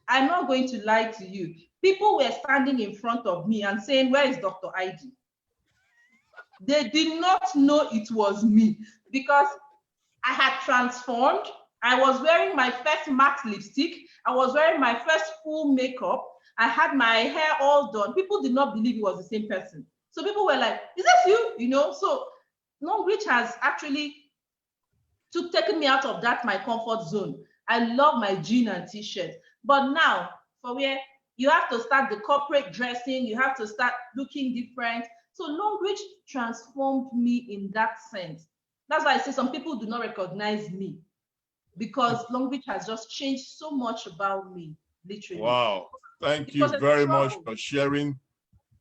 I'm not going to lie to you, people were standing in front of me and saying, "Where is Dr. ID?" They did not know it was me because I had transformed. I was wearing my first matte lipstick. I was wearing my first full makeup. I had my hair all done. People did not believe it was the same person. So people were like, "Is that you?" You know, so long reach has actually taken me out of that my comfort zone. I love my jean and t-shirt. But now, for where you have to start the corporate dressing, you have to start looking different. So long reach transformed me in that sense. That's why I say some people do not recognize me because long reach has just changed so much about me, literally. Wow. Thank you very much for sharing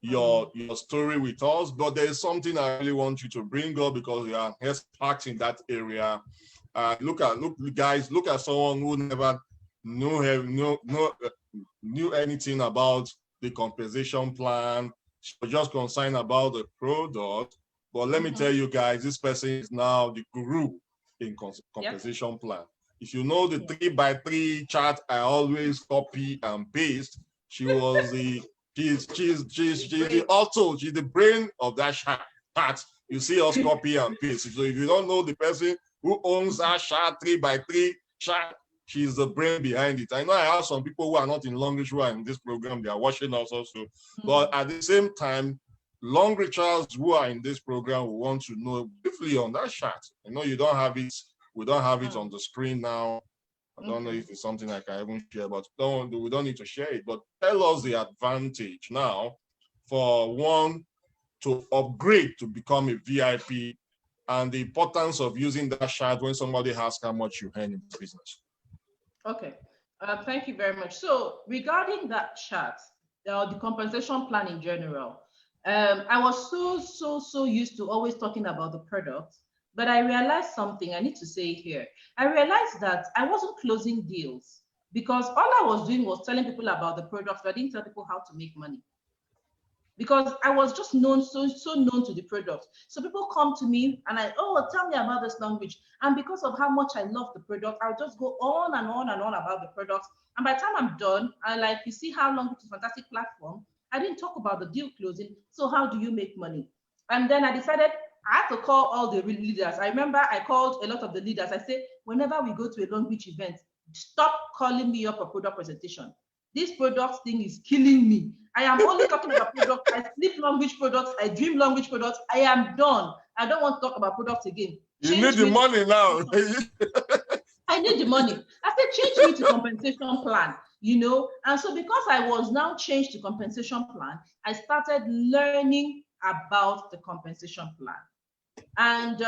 your story with us. But there is something I really want you to bring up because you are expert in that area. Look, guys, look at someone who never knew anything about the compensation plan. She was just concerned about the product. But let me tell you guys, this person is now the guru in compensation plan. If you know the 3x3 chart I always copy and paste, she was she's the brain of that chart. You see us copy and paste. So if you don't know the person who owns that chart, 3x3 chart, she's the brain behind it. I know I have some people who are not in long reach who are in this program, they are watching us also. But at the same time, long reachers who are in this program will want to know briefly on that chart. I know you don't have it, we don't have it on the screen now. I don't know if it's something I can even share, but we don't need to share it. But tell us the advantage now for one to upgrade to become a VIP and the importance of using that chart when somebody asks how much you earn in business. Okay, thank you very much. So regarding that chart, the compensation plan in general, I was so used to always talking about the product, but I realized something I need to say here. I realized that I wasn't closing deals because all I was doing was telling people about the product, but I didn't tell people how to make money. Because I was just known, so known to the product. So people come to me and tell me about this long reach. And because of how much I love the product, I'll just go on and on and on about the product. And by the time I'm done, you see how long reach is a fantastic platform. I didn't talk about the deal closing. So how do you make money? And then I decided I had to call all the leaders. I remember I called a lot of the leaders. I said, whenever we go to a long reach event, stop calling me up for product presentation. This product thing is killing me. I am only talking about products. I sleep long reach products. I dream long reach products. I am done. I don't want to talk about products again. You need the money now. I need the money. I said, change me to compensation plan, you know? And so because I was now changed to compensation plan, I started learning about the compensation plan. And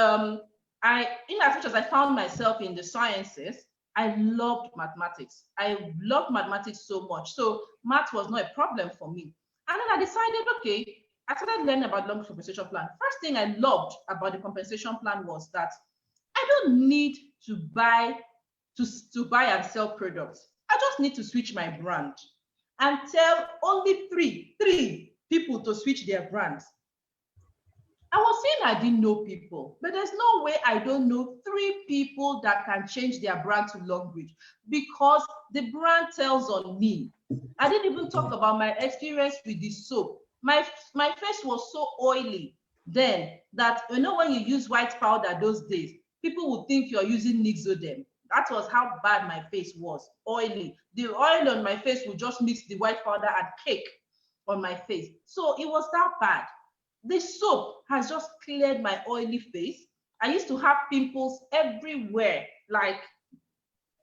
in as much as I found myself in the sciences, I loved mathematics. I loved mathematics so much. So math was not a problem for me. And then I decided, okay, I started learning about long compensation plan. First thing I loved about the compensation plan was that I don't need to buy and sell products. I just need to switch my brand and tell only three people to switch their brands. I was saying I didn't know people, but there's no way I don't know 3 people that can change their brand to long reach because the brand tells on me. I didn't even talk about my experience with the soap. My face was so oily then that, you know, when you use white powder those days, people would think you're using Nixoderm. That was how bad my face was, oily. The oil on my face would just mix the white powder and cake on my face. So it was that bad. This soap has just cleared my oily face. I used to have pimples everywhere. Like,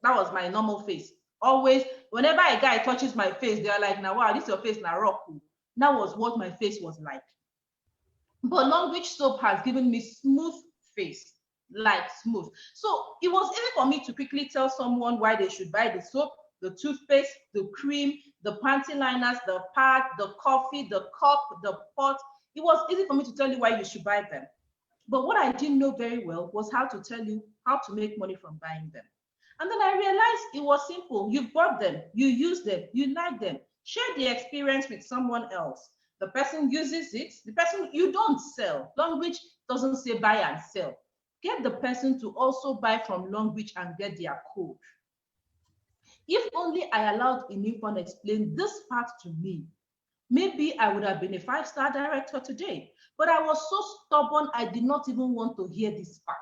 that was my normal face. Always, whenever a guy touches my face, they're like, now, wow, this is your face, now, rock. That was what my face was like. But long reach soap has given me smooth face, like smooth. So it was easy for me to quickly tell someone why they should buy the soap, the toothpaste, the cream, the panty liners, the pad, the coffee, the cup, the pot. It was easy for me to tell you why you should buy them. But what I didn't know very well was how to tell you how to make money from buying them. And then I realized it was simple. You bought them, you use them, you like them. Share the experience with someone else. The person uses it, the person you don't sell. Longreach doesn't say buy and sell. Get the person to also buy from Longreach and get their code. If only I allowed Inifon explain this part to me, maybe I would have been a 5-star director today. But I was so stubborn, I did not even want to hear this part.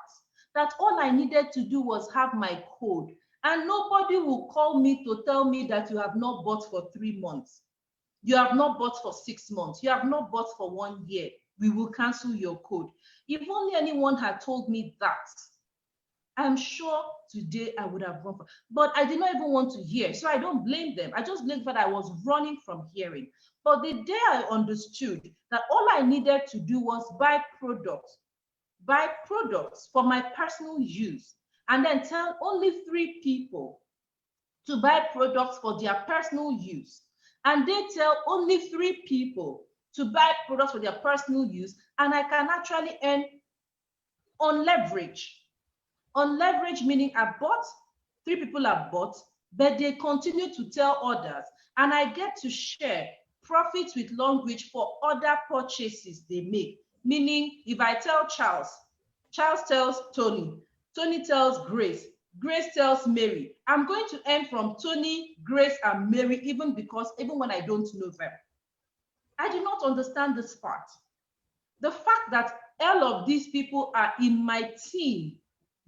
That all I needed to do was have my code. And nobody will call me to tell me that you have not bought for 3 months. You have not bought for 6 months. You have not bought for 1 year. We will cancel your code. If only anyone had told me that, I'm sure today I would have run for, but I did not even want to hear. So I don't blame them. I just blame that I was running from hearing. But the day I understood that all I needed to do was buy products for my personal use, and then tell only 3 people to buy products for their personal use, and they tell only 3 people to buy products for their personal use, and I can actually earn on leverage. On leverage, meaning I bought, 3 people have bought, but they continue to tell others, and I get to share profits with Longreach for other purchases they make. Meaning, if I tell Charles, Charles tells Tony, Tony tells Grace, Grace tells Mary, I'm going to earn from Tony, Grace, and Mary, even when I don't know them. I do not understand this part. The fact that all of these people are in my team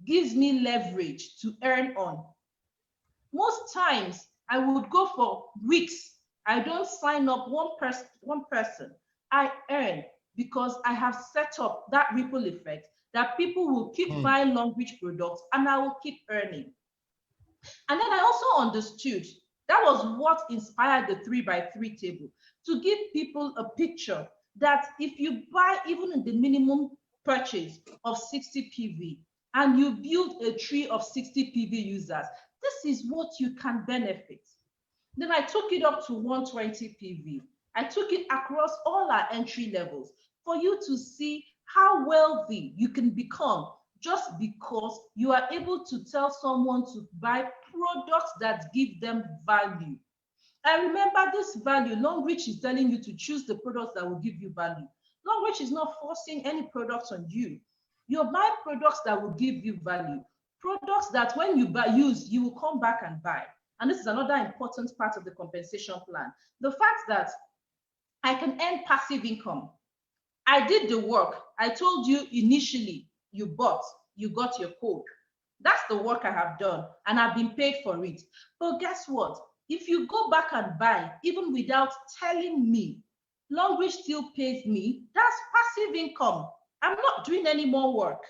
gives me leverage to earn on. Most times, I would go for weeks. I don't sign up one person. I earn because I have set up that ripple effect that people will keep buying Longreach products and I will keep earning. And then I also understood that was what inspired the 3x3 table, to give people a picture that if you buy even in the minimum purchase of 60 PV and you build a tree of 60 PV users, this is what you can benefit. Then I took it up to 120 PV. I took it across all our entry levels for you to see how wealthy you can become just because you are able to tell someone to buy products that give them value. And remember this value, Longreach is telling you to choose the products that will give you value. Longreach is not forcing any products on you. You're buying products that will give you value. Products that when you use, you will come back and buy. And this is another important part of the compensation plan. The fact that I can earn passive income. I did the work. I told you initially, you bought, you got your code. That's the work I have done, and I've been paid for it. But guess what? If you go back and buy, even without telling me, Longreach still pays me. That's passive income. I'm not doing any more work.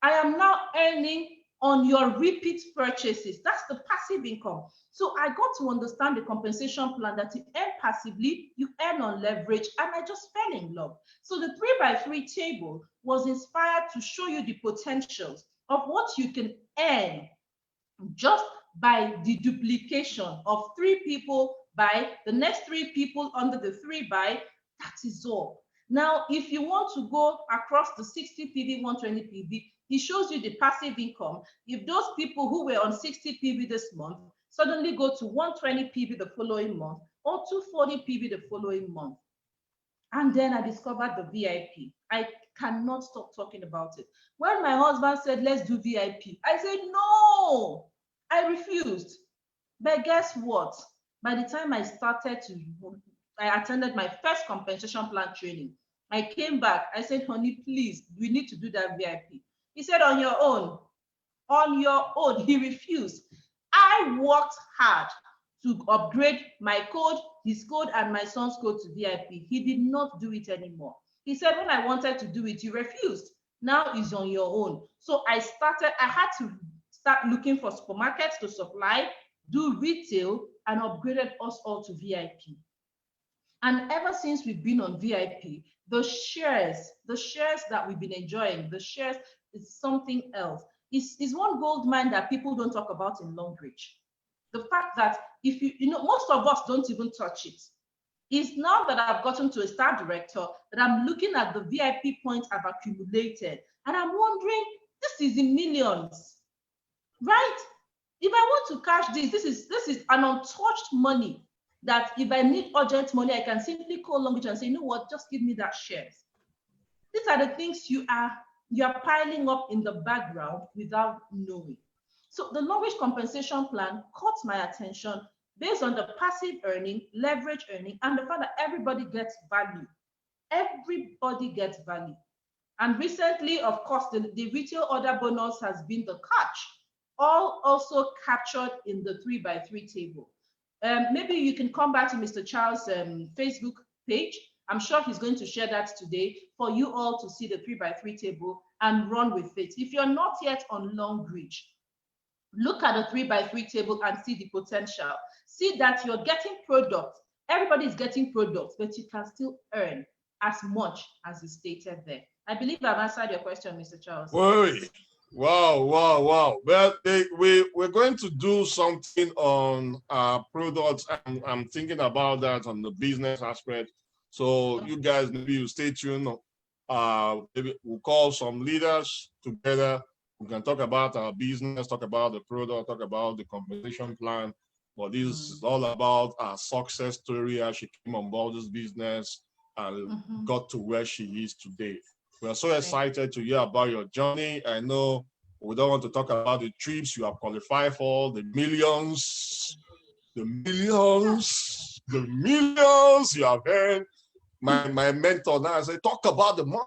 I am now earning on your repeat purchases. That's the passive income. So I got to understand the compensation plan that you earn passively, you earn on leverage, and I just fell in love. So the 3x3 table was inspired to show you the potentials of what you can earn just by the duplication of 3 people by the next 3 people under the 3 by, that is all. Now, if you want to go across the 60 PV, 120 PV, it shows you the passive income. If those people who were on 60 PV this month suddenly go to 120 PV the following month or 240 PV the following month. And then I discovered the VIP. I cannot stop talking about it. When my husband said, let's do VIP, I said, no, I refused. But guess what? By the time I attended my first compensation plan training, I came back. I said, honey, please, we need to do that VIP. He said, on your own. On your own. He refused. I worked hard to upgrade my code, his code, and my son's code to VIP. He did not do it anymore. He said, when I wanted to do it, you refused. Now it's on your own. So I had to start looking for supermarkets to supply, do retail, and upgraded us all to VIP. And ever since we've been on VIP, the shares that we've been enjoying, the shares is something else. Is one gold mine that people don't talk about in Longreach. The fact that if you know, most of us don't even touch it. It's now that I've gotten to a star director that I'm looking at the VIP points I've accumulated, and I'm wondering, this is in millions, right? If I want to cash this is an untouched money that if I need urgent money, I can simply call Longreach and say, you know what, just give me that shares. These are the things you are piling up in the background without knowing. So the Longreach compensation plan caught my attention based on the passive earning, leverage earning, and the fact that everybody gets value. Everybody gets value. And recently, of course, the retail order bonus has been the catch, all also captured in the 3x3 table. Maybe you can come back to Mr. Charles' Facebook page. I'm sure he's going to share that today for you all to see the 3x3 table and run with it. If you're not yet on Longreach, look at the 3x3 table and see the potential. See that you're getting products. Everybody's getting products, but you can still earn as much as is stated there. I believe I've answered your question, Mr. Charles. Wow. Well, we're going to do something on products. I'm thinking about that on the business aspect. So you guys, maybe you stay tuned. Maybe we'll call some leaders together. We can talk about our business, talk about the product, talk about the compensation plan. But this is all about our success story, how she came on board this business and got to where she is today. We are so excited to hear about your journey. I know we don't want to talk about the trips you have qualified for, the millions you have earned. My mentor now said, talk about the money,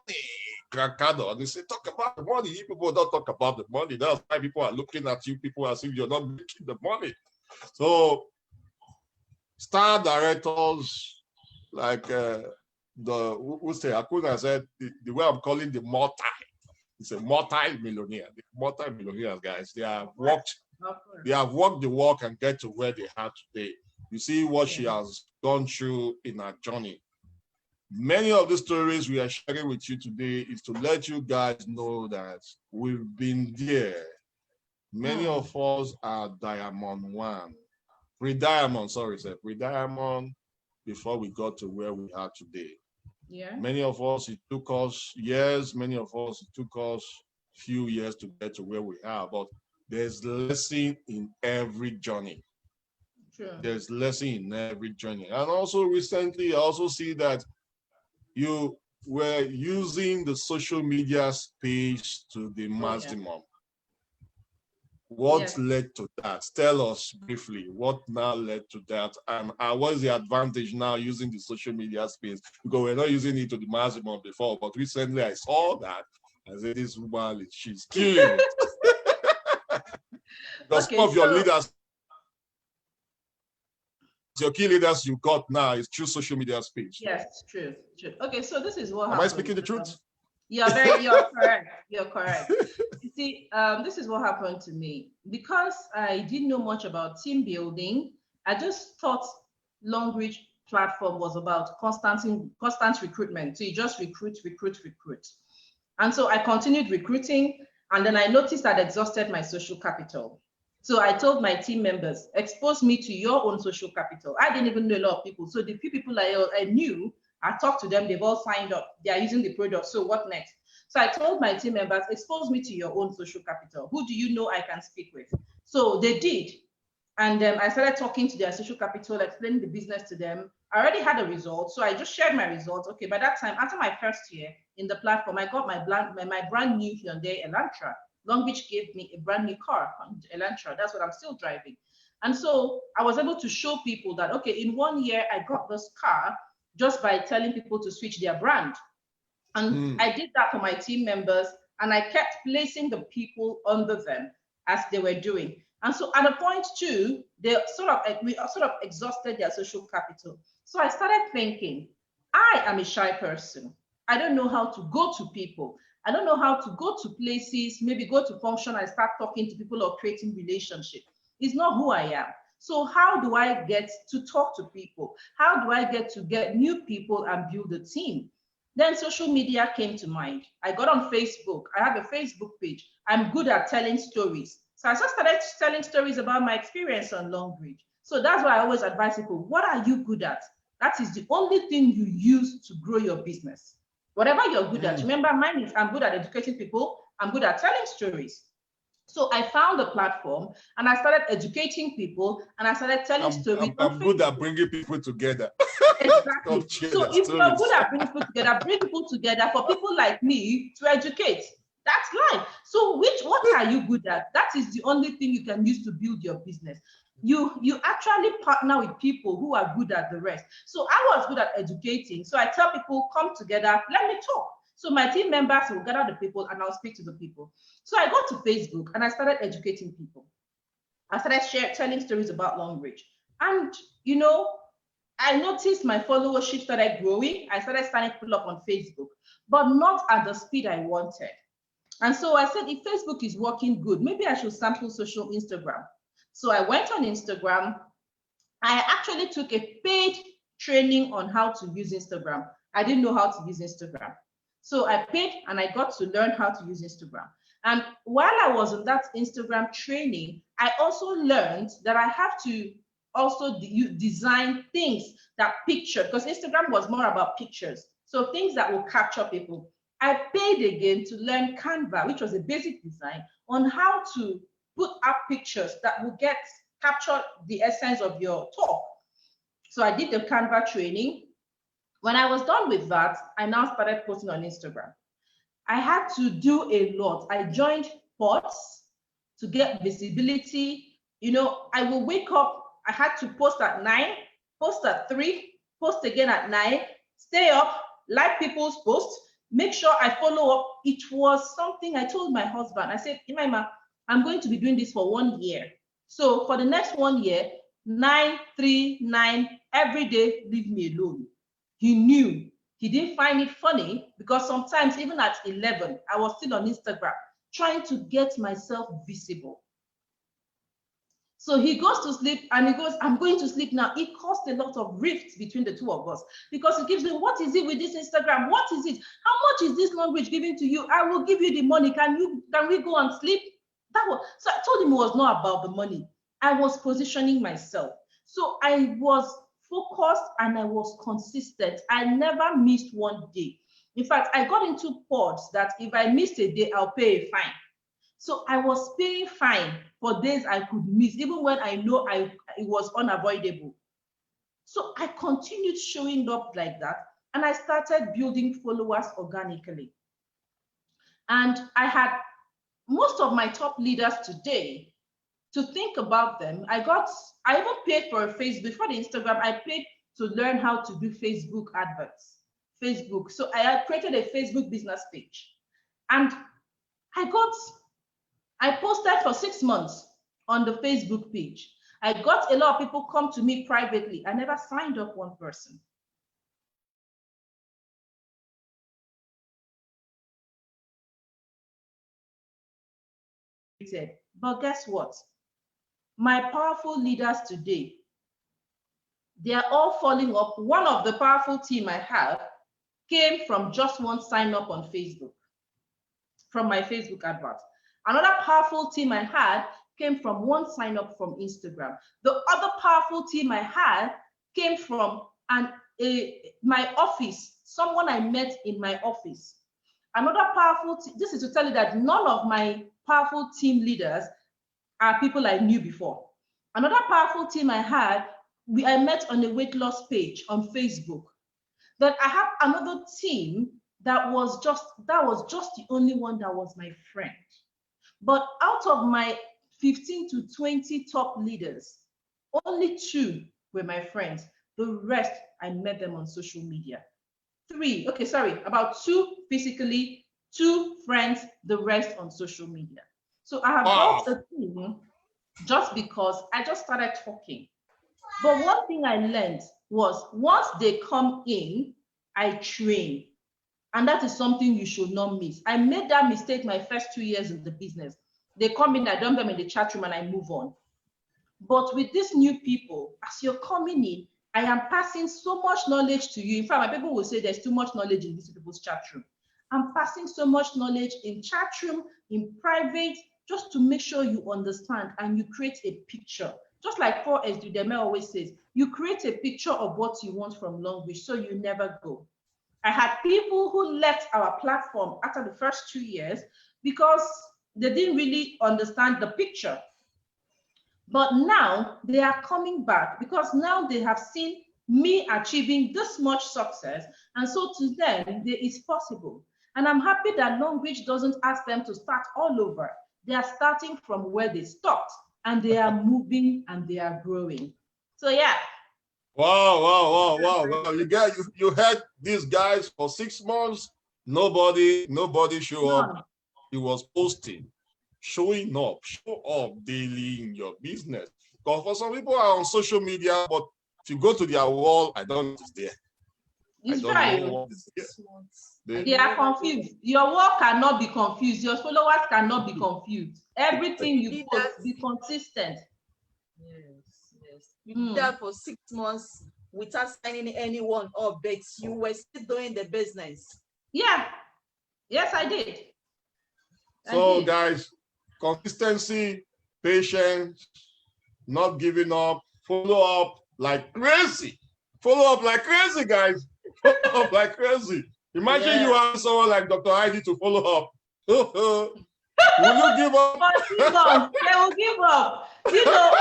Gracado. And they say, talk about the money. You people don't talk about the money. That's why people are looking at you people as if you're not making the money. So star directors like Akuna said, the way I'm calling the it's a multi-millionaire. The multi-millionaires, guys, they have walked the walk and get to where they are today. You see what she has gone through in her journey. Many of the stories we are sharing with you today is to let you guys know that we've been there. Many of us are Diamond 1. Pre-Diamond before we got to where we are today. Yeah. Many of us, it took us years. Many of us, it took us few years to get to where we are. But there's lesson in every journey. Sure. There's lesson in every journey. And also recently, I also see that you were using the social media space to the maximum. What led to that? Tell us briefly what now led to that, and what is the advantage now using the social media space? Because we're not using it to the maximum before, but recently I saw that. I said, this woman, she's killing it. Because some of your leaders, your key leaders you got now is through social media space. Yes, true. Okay, so this is what Am happened. I speaking the truth? You're correct. You're correct. You see, this is what happened to me. Because I didn't know much about team building, I just thought Longreach platform was about constant recruitment. So you just recruit. And so I continued recruiting, and then I noticed I'd exhausted my social capital. So I told my team members, expose me to your own social capital. I didn't even know a lot of people. So the few people I knew, I talked to them, they've all signed up. They are using the product. So what next? So I told my team members, expose me to your own social capital. Who do you know I can speak with? So they did. And I started talking to their social capital, explaining the business to them. I already had a result. So I just shared my results. Okay, by that time, after my first year in the platform, I got my brand new Hyundai Elantra. Longreach gave me a brand new car, Elantra. That's what I'm still driving. And so I was able to show people that, okay, in 1 year, I got this car just by telling people to switch their brand. And I did that for my team members, and I kept placing the people under them as they were doing. And so at a point too, we sort of exhausted their social capital. So I started thinking, I am a shy person. I don't know how to go to people. I don't know how to go to places, maybe go to function and start talking to people or creating relationships. It's not who I am. So how do I get to talk to people? How do I get to get new people and build a team? Then social media came to mind. I got on Facebook. I have a Facebook page. I'm good at telling stories. So I just started telling stories about my experience on Long Bridge. So that's why I always advise people, what are you good at? That is the only thing you use to grow your business. Whatever you're good at. Remember, mine is I'm good at educating people. I'm good at telling stories. So I found a platform and I started educating people and I started telling stories. I'm good at bringing people together. Exactly. So if you're good at bringing people together, bring people together for people like me to educate. That's life. So what are you good at? That is the only thing you can use to build your business. You actually partner with people who are good at the rest. So I was good at educating. So I tell people, come together, let me talk. So my team members will gather the people and I'll speak to the people. So I got to Facebook and I started educating people. I started telling stories about Long Bridge. And, I noticed my followership started growing. I started signing people up on Facebook, but not at the speed I wanted. And so I said, if Facebook is working good, maybe I should sample social Instagram. So I went on Instagram. I actually took a paid training on how to use Instagram. I didn't know how to use Instagram. So I paid and I got to learn how to use Instagram. And while I was in that Instagram training, I also learned that I have to also design things that picture, because Instagram was more about pictures. So things that will capture people. I paid again to learn Canva, which was a basic design on how to put up pictures that will capture the essence of your talk. So I did the Canva training. When I was done with that, I now started posting on Instagram. I had to do a lot. I joined pods to get visibility. I will wake up, I had to post at 9, post at 3, post again at 9, stay up, like people's posts, make sure I follow up. It was something I told my husband. I said, Imaima, I'm going to be doing this for 1 year. So for the next 1 year, 9, 3, 9, every day, leave me alone. He knew. He didn't find it funny because sometimes even at 11, I was still on Instagram trying to get myself visible. So he goes to sleep and he goes, I'm going to sleep now. It caused a lot of rifts between the two of us because he keeps saying, what is it with this Instagram? What is it? How much is this Long Bridge giving to you? I will give you the money. Can we go and sleep? So I told him it was not about the money. I was positioning myself. So I was focused and I was consistent. I never missed one day. In fact, I got into pods that if I missed a day, I'll pay a fine. So I was paying fine for days I could miss, even when I know it was unavoidable. So I continued showing up like that, and I started building followers organically. And I had most of my top leaders today, to think about them, I even paid for a Facebook. Before the Instagram, I paid to learn how to do Facebook adverts. Facebook. So I had created a Facebook business page. And I posted for 6 months on the Facebook page. I got a lot of people come to me privately. I never signed up one person. But guess what? My powerful leaders today, they are all following up. One of the powerful team I have came from just one sign up on Facebook, from my Facebook advert. Another powerful team I had came from one sign up from Instagram. The other powerful team I had came from my office, someone I met in my office. Another powerful team, this is to tell you that none of my powerful team leaders are people I knew before. Another powerful team I had, I met on a weight loss page on Facebook. Then I have another team that was just the only one that was my friend. But out of my 15 to 20 top leaders, only 2 were my friends. The rest, I met them on social media. About 2 physically, 2 friends, the rest on social media. So I have built a team just because I just started talking. But one thing I learned was once they come in, I train. And that is something you should not miss. I made that mistake my first 2 years in the business. They come in, I dump them in the chat room and I move on. But with these new people, as you're coming in, I am passing so much knowledge to you. In fact, my people will say there's too much knowledge in these people's chat room. I'm passing so much knowledge in chat room, in private, just to make sure you understand and you create a picture. Just like 4S Dudeme always says, you create a picture of what you want from language so you never go. I had people who left our platform after the first 2 years because they didn't really understand the picture. But now they are coming back because now they have seen me achieving this much success. And so to them, it's possible. And I'm happy that language doesn't ask them to start all over. They are starting from where they stopped and they are moving and they are growing. So yeah. Wow. You had these guys for 6 months. Nobody showed up. He was posting, showing up, show up daily in your business. Because for some people are on social media, but if you go to their wall, I don't know what is there. It's right. They are confused. Your work cannot be confused. Your followers cannot be confused. Everything you post, be consistent. Yes. You did that for 6 months without signing anyone up, but you were still doing the business. Yeah. Yes, I did. So guys, consistency, patience, not giving up, follow up like crazy. Follow up like crazy, guys. Follow up like crazy. Imagine you have someone like Dr. ID to follow up. Will you give up? They will give up. You know,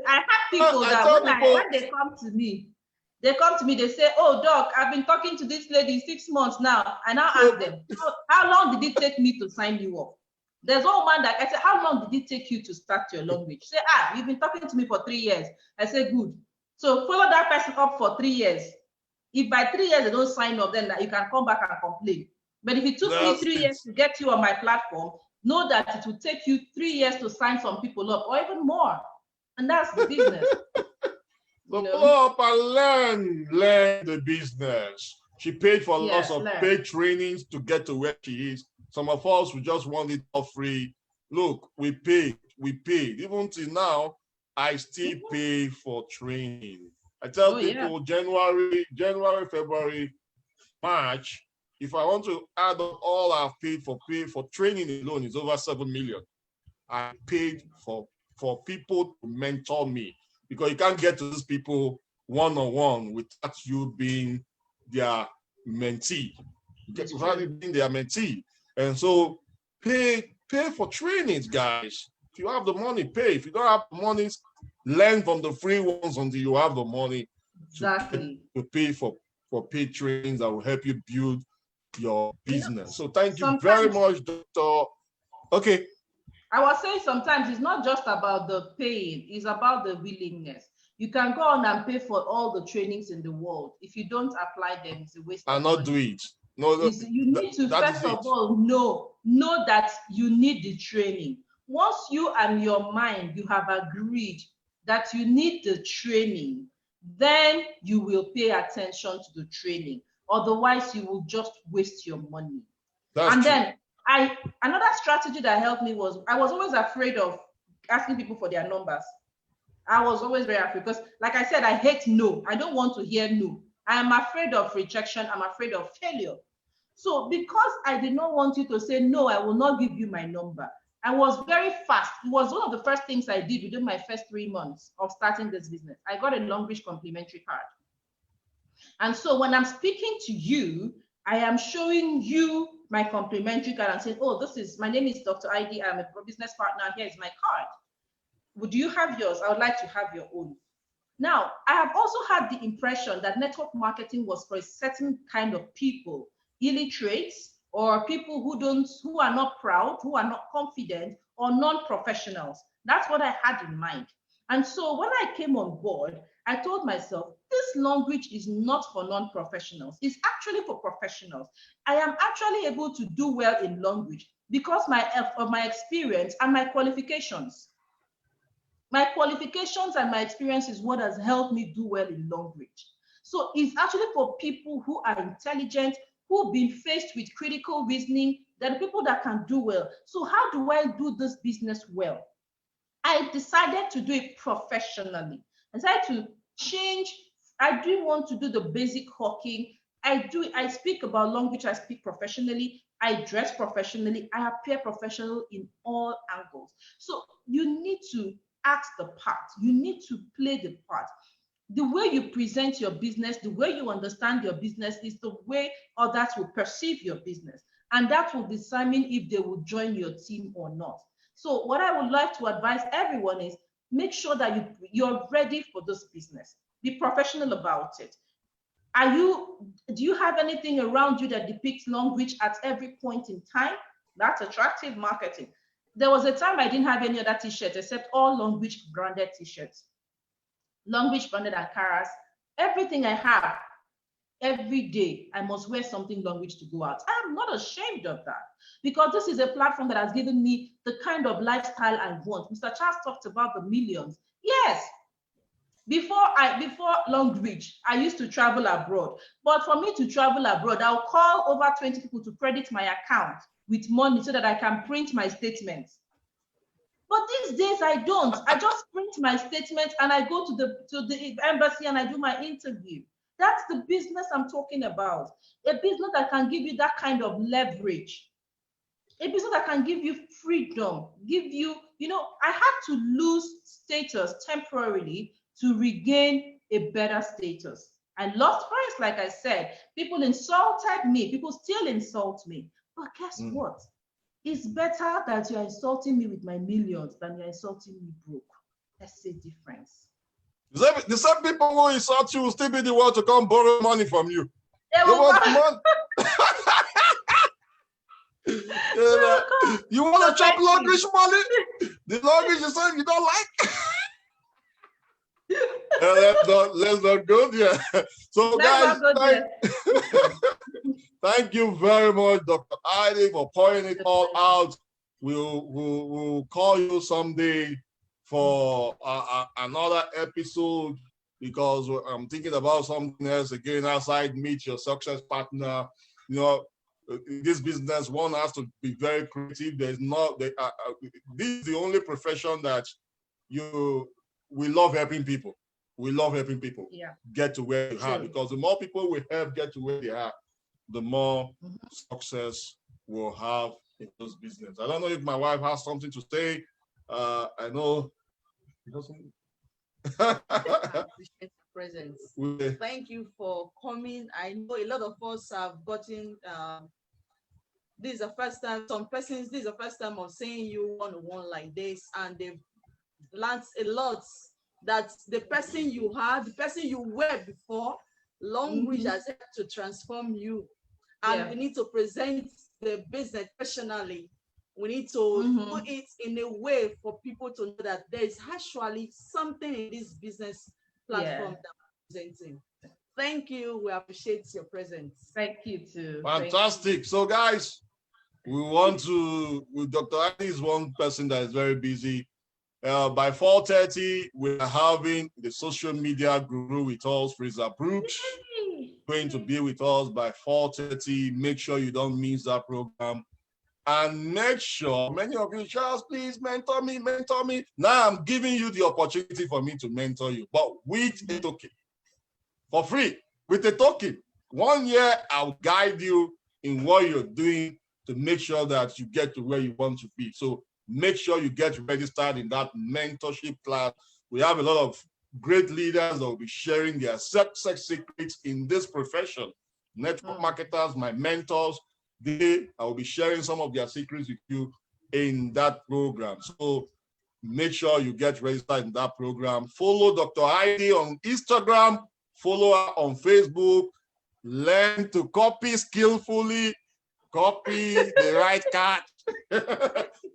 I have people that when they come to me, they say, "Oh, doc, I've been talking to this lady 6 months now." I now ask them, how long did it take me to sign you up? There's one man that I said, "How long did it take you to start your language?" Say, "You've been talking to me for 3 years." I say, "Good. So follow that person up for 3 years. If by 3 years they don't sign up, then you can come back and complain. But if it took me 3 years to get you on my platform, know that it will take you 3 years to sign some people up, or even more." And that's the business. So follow up and learn the business. She paid for lots of paid trainings to get to where she is. Some of us, we just want it all free. Look, we paid. Even till now, I still pay for training. I tell people January, February, March, if I want to add up all I've paid for training alone is over 7 million. I paid for people to mentor me, because you can't get to these people one-on-one without you being their mentee. Without you being their mentee. And so pay for trainings, guys. If you have the money, pay. If you don't have the money, learn from the free ones until you have the money to pay for paid trainings that will help you build your business. So thank you very much, Dr. Okay. I was saying sometimes it's not just about the paying, it's about the willingness. You can go on and pay for all the trainings in the world. If you don't apply them, it's a waste of money. And not do it. No, you need to first of all know that you need the training. Once you and your mind, you have agreed that you need the training, then you will pay attention to the training. Otherwise, you will just waste your money. Then another strategy that helped me was I was always afraid of asking people for their numbers. I was always very afraid because, like I said, I hate no. I don't want to hear no. I am afraid of rejection. I'm afraid of failure. So because I did not want you to say, "No, I will not give you my number," I was very fast. It was one of the first things I did within my first 3 months of starting this business. I got a language complimentary card. And so when I'm speaking to you, I am showing you my complimentary card and saying, "Oh, my name is Dr. ID. I'm a business partner. Here is my card. Would you have yours? I would like to have your own." Now, I have also had the impression that network marketing was for a certain kind of people, illiterates, or people who are not proud, who are not confident, or non-professionals. That's what I had in mind. And so when I came on board, I told myself, this language is not for non-professionals. It's actually for professionals. I am actually able to do well in language because of my experience and my qualifications. My qualifications and my experience is what has helped me do well in language. So it's actually for people who are intelligent, who've been faced with critical reasoning, that are people that can do well. So how do I do this business well? I decided to do it professionally. I decided to change I do want to do the basic hawking. I speak about language, I speak professionally, I dress professionally, I appear professional in all angles. So you need to act the part, you need to play the part. The way you present your business, the way you understand your business is the way others will perceive your business. And that will determine if they will join your team or not. So what I would like to advise everyone is make sure that you're ready for this business. Be professional about it. Do you have anything around you that depicts Longreach at every point in time? That's attractive marketing. There was a time I didn't have any other t-shirts except all Longreach branded t-shirts. Longreach branded Ankaras. Everything I have, every day, I must wear something Longreach to go out. I am not ashamed of that because this is a platform that has given me the kind of lifestyle I want. Mr. Charles talked about the millions. Yes, before Longreach, I used to travel abroad. But for me to travel abroad, I'll call over 20 people to credit my account with money so that I can print my statements. But these days I don't. I just print my statement and I go to the embassy and I do my interview. That's the business I'm talking about. A business that can give you that kind of leverage. A business that can give you freedom, give you, I had to lose status temporarily to regain a better status. I lost friends, like I said. People insulted me. People still insult me. But guess what? It's better that you're insulting me with my millions than you're insulting me broke. That's the difference. The same people who insult you will still be the one to come borrow money from you. They want money. You want to chop Longreach money? The Longreach you said you don't like? Let's not go there. So guys, thank you very much, Dr. Ide, for pouring it all out. We'll call you someday for another episode because I'm thinking about something else again outside Meet Your Success Partner. This business, one has to be very creative. This is the only profession that we love helping people. We love helping people get to where they are, because the more people we help get to where they are, the more success we'll have in this business. I don't know if my wife has something to say. I know. I appreciate your presence. Thank you for coming. I know a lot of us have gotten this is the first time, some persons, this is the first time of seeing you one-on-one like this, and they've learned a lot that the person you had, the person you were before, Longreach has helped to transform you. And we need to present the business personally. We need to do it in a way for people to know that there is actually something in this business platform that we're presenting. Thank you. We appreciate your presence. Thank you too. Fantastic. So guys, we want to, with Dr. Ide is one person that is very busy. By 4:30, we're having the social media guru with us, Fraser Brooks, going to be with us by 4:30. Make sure you don't miss that program. And make sure, many of you, Charles, please mentor me, mentor me. Now I'm giving you the opportunity for me to mentor you, but with a token, for free, with a token. 1 year, I'll guide you in what you're doing to make sure that you get to where you want to be. So make sure you get registered in that mentorship class. We have a lot of great leaders that will be sharing their success secrets in this profession. Network marketers, my mentors, I will be sharing some of their secrets with you in that program. So make sure you get registered in that program. Follow Dr. Ide on Instagram, follow her on Facebook, learn to copy skillfully, copy the right card.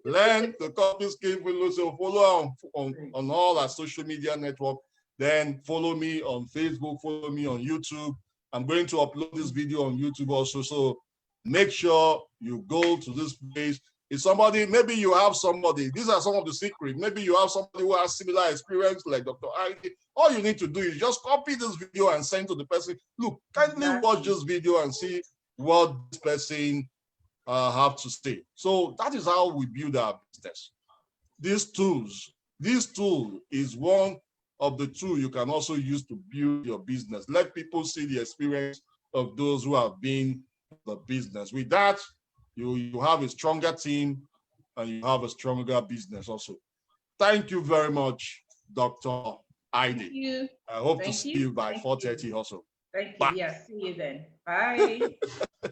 Learn to copy skillfully. So follow on all our social media network. Then follow me on Facebook, follow me on YouTube. I'm going to upload this video on YouTube also. So make sure you go to this place. If somebody, maybe you have somebody, these are some of the secrets. Maybe you have somebody who has similar experience like Dr. Ide. All you need to do is just copy this video and send to the person. Look, kindly watch this video and see what this person have to say. So that is how we build our business. This tool is one of the two you can also use to build your business. Let people see the experience of those who have been in the business. With that, you have a stronger team and you have a stronger business also. Thank you very much, Dr. Ide. Thank you. I hope to see you by 4:30 also. Thank you. Bye. Yes, see you then. Bye.